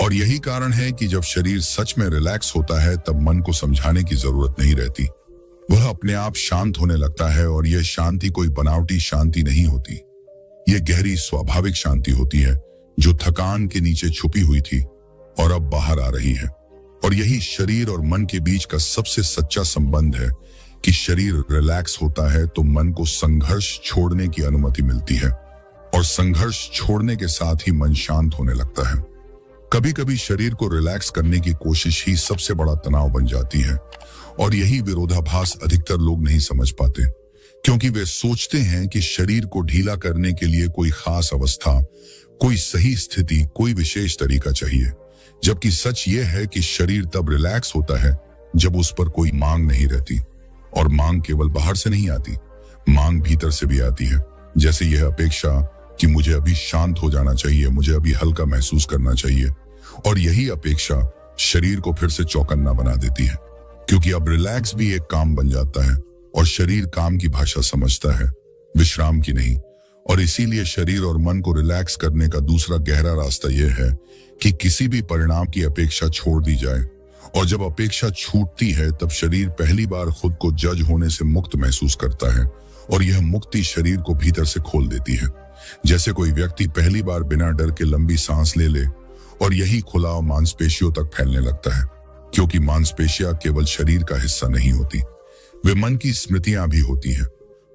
और यही कारण है कि जब शरीर सच में रिलैक्स होता है तब मन को समझाने की जरूरत नहीं रहती। वह अपने आप शांत होने लगता है। और यह शांति कोई बनावटी शांति नहीं होती, यह गहरी स्वाभाविक शांति होती है जो थकान के नीचे छुपी हुई थी और अब बाहर आ रही है। और यही शरीर और मन के बीच का सबसे सच्चा संबंध है कि शरीर रिलैक्स होता है तो मन को संघर्ष छोड़ने की अनुमति मिलती है और संघर्ष छोड़ने के साथ ही मन शांत होने लगता है। कभी कभी शरीर को रिलैक्स करने की कोशिश ही सबसे बड़ा तनाव बन जाती है। और यही विरोधाभास अधिकतर लोग नहीं समझ पाते, क्योंकि वे सोचते हैं कि शरीर को ढीला करने के लिए कोई खास अवस्था, कोई सही स्थिति, कोई विशेष तरीका चाहिए। जबकि सच यह है कि शरीर तब रिलैक्स होता है जब उस पर कोई मांग नहीं रहती। और मांग केवल बाहर से नहीं आती, मांग भीतर से भी आती है। जैसे यह अपेक्षा कि मुझे अभी शांत हो जाना चाहिए, मुझे अभी हल्का महसूस करना चाहिए। और यही अपेक्षा शरीर को फिर से चौकन्ना बना देती है, क्योंकि अब रिलैक्स भी एक काम बन जाता है और शरीर काम की भाषा समझता है, विश्राम की नहीं। और इसीलिए शरीर और मन को रिलैक्स करने का दूसरा गहरा रास्ता यह है कि किसी भी परिणाम की अपेक्षा छोड़ दी जाए। और जब अपेक्षा छूटती है तब शरीर पहली बार खुद को जज होने से मुक्त महसूस करता है। और यह मुक्ति शरीर को भीतर से खोल देती है, जैसे कोई व्यक्ति पहली बार बिना डर के लंबी सांस ले ले और यही खुलाव मांसपेशियों तक फैलने लगता है, क्योंकि मांसपेशियां केवल शरीर का हिस्सा नहीं होती, वे मन की स्मृतियां भी होती हैं।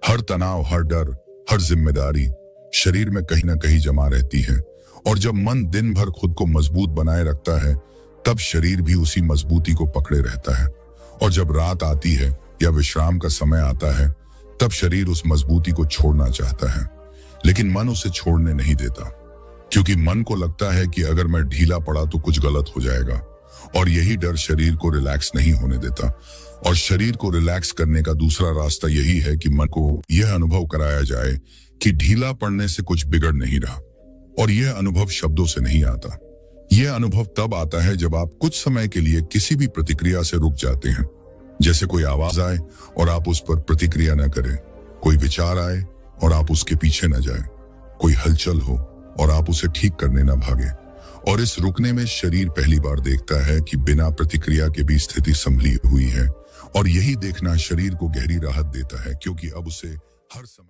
हर तनाव, हर डर, हर जिम्मेदारी शरीर में कहीं ना कहीं जमा रहती है। और जब मन दिन भर खुद को मजबूत बनाए रखता है तब शरीर भी उसी मजबूती को पकड़े रहता है, और जब रात आती है या विश्राम का समय आता है तब शरीर उस मजबूती को छोड़ना चाहता है, लेकिन मन उसे छोड़ने नहीं देता, क्योंकि मन को लगता है कि अगर मैं ढीला पड़ा तो कुछ गलत हो जाएगा, और यही डर शरीर को रिलैक्स नहीं होने देता। और शरीर को रिलैक्स करने का दूसरा रास्ता यही है कि मन को यह अनुभव कराया जाए कि ढीला पड़ने से कुछ बिगड़ नहीं रहा, और यह अनुभव शब्दों से नहीं आता। यह अनुभव तब आता है जब आप कुछ समय के लिए किसी भी प्रतिक्रिया से रुक जाते हैं, जैसे कोई आवाज आए और आप उस पर प्रतिक्रिया न करें, कोई विचार आए और आप उसके पीछे न जाएं, कोई हलचल हो और आप उसे ठीक करने न भागें। और इस रुकने में शरीर पहली बार देखता है कि बिना प्रतिक्रिया के भी स्थिति संभली हुई है, और यही देखना शरीर को गहरी राहत देता है, क्योंकि अब उसे हर समय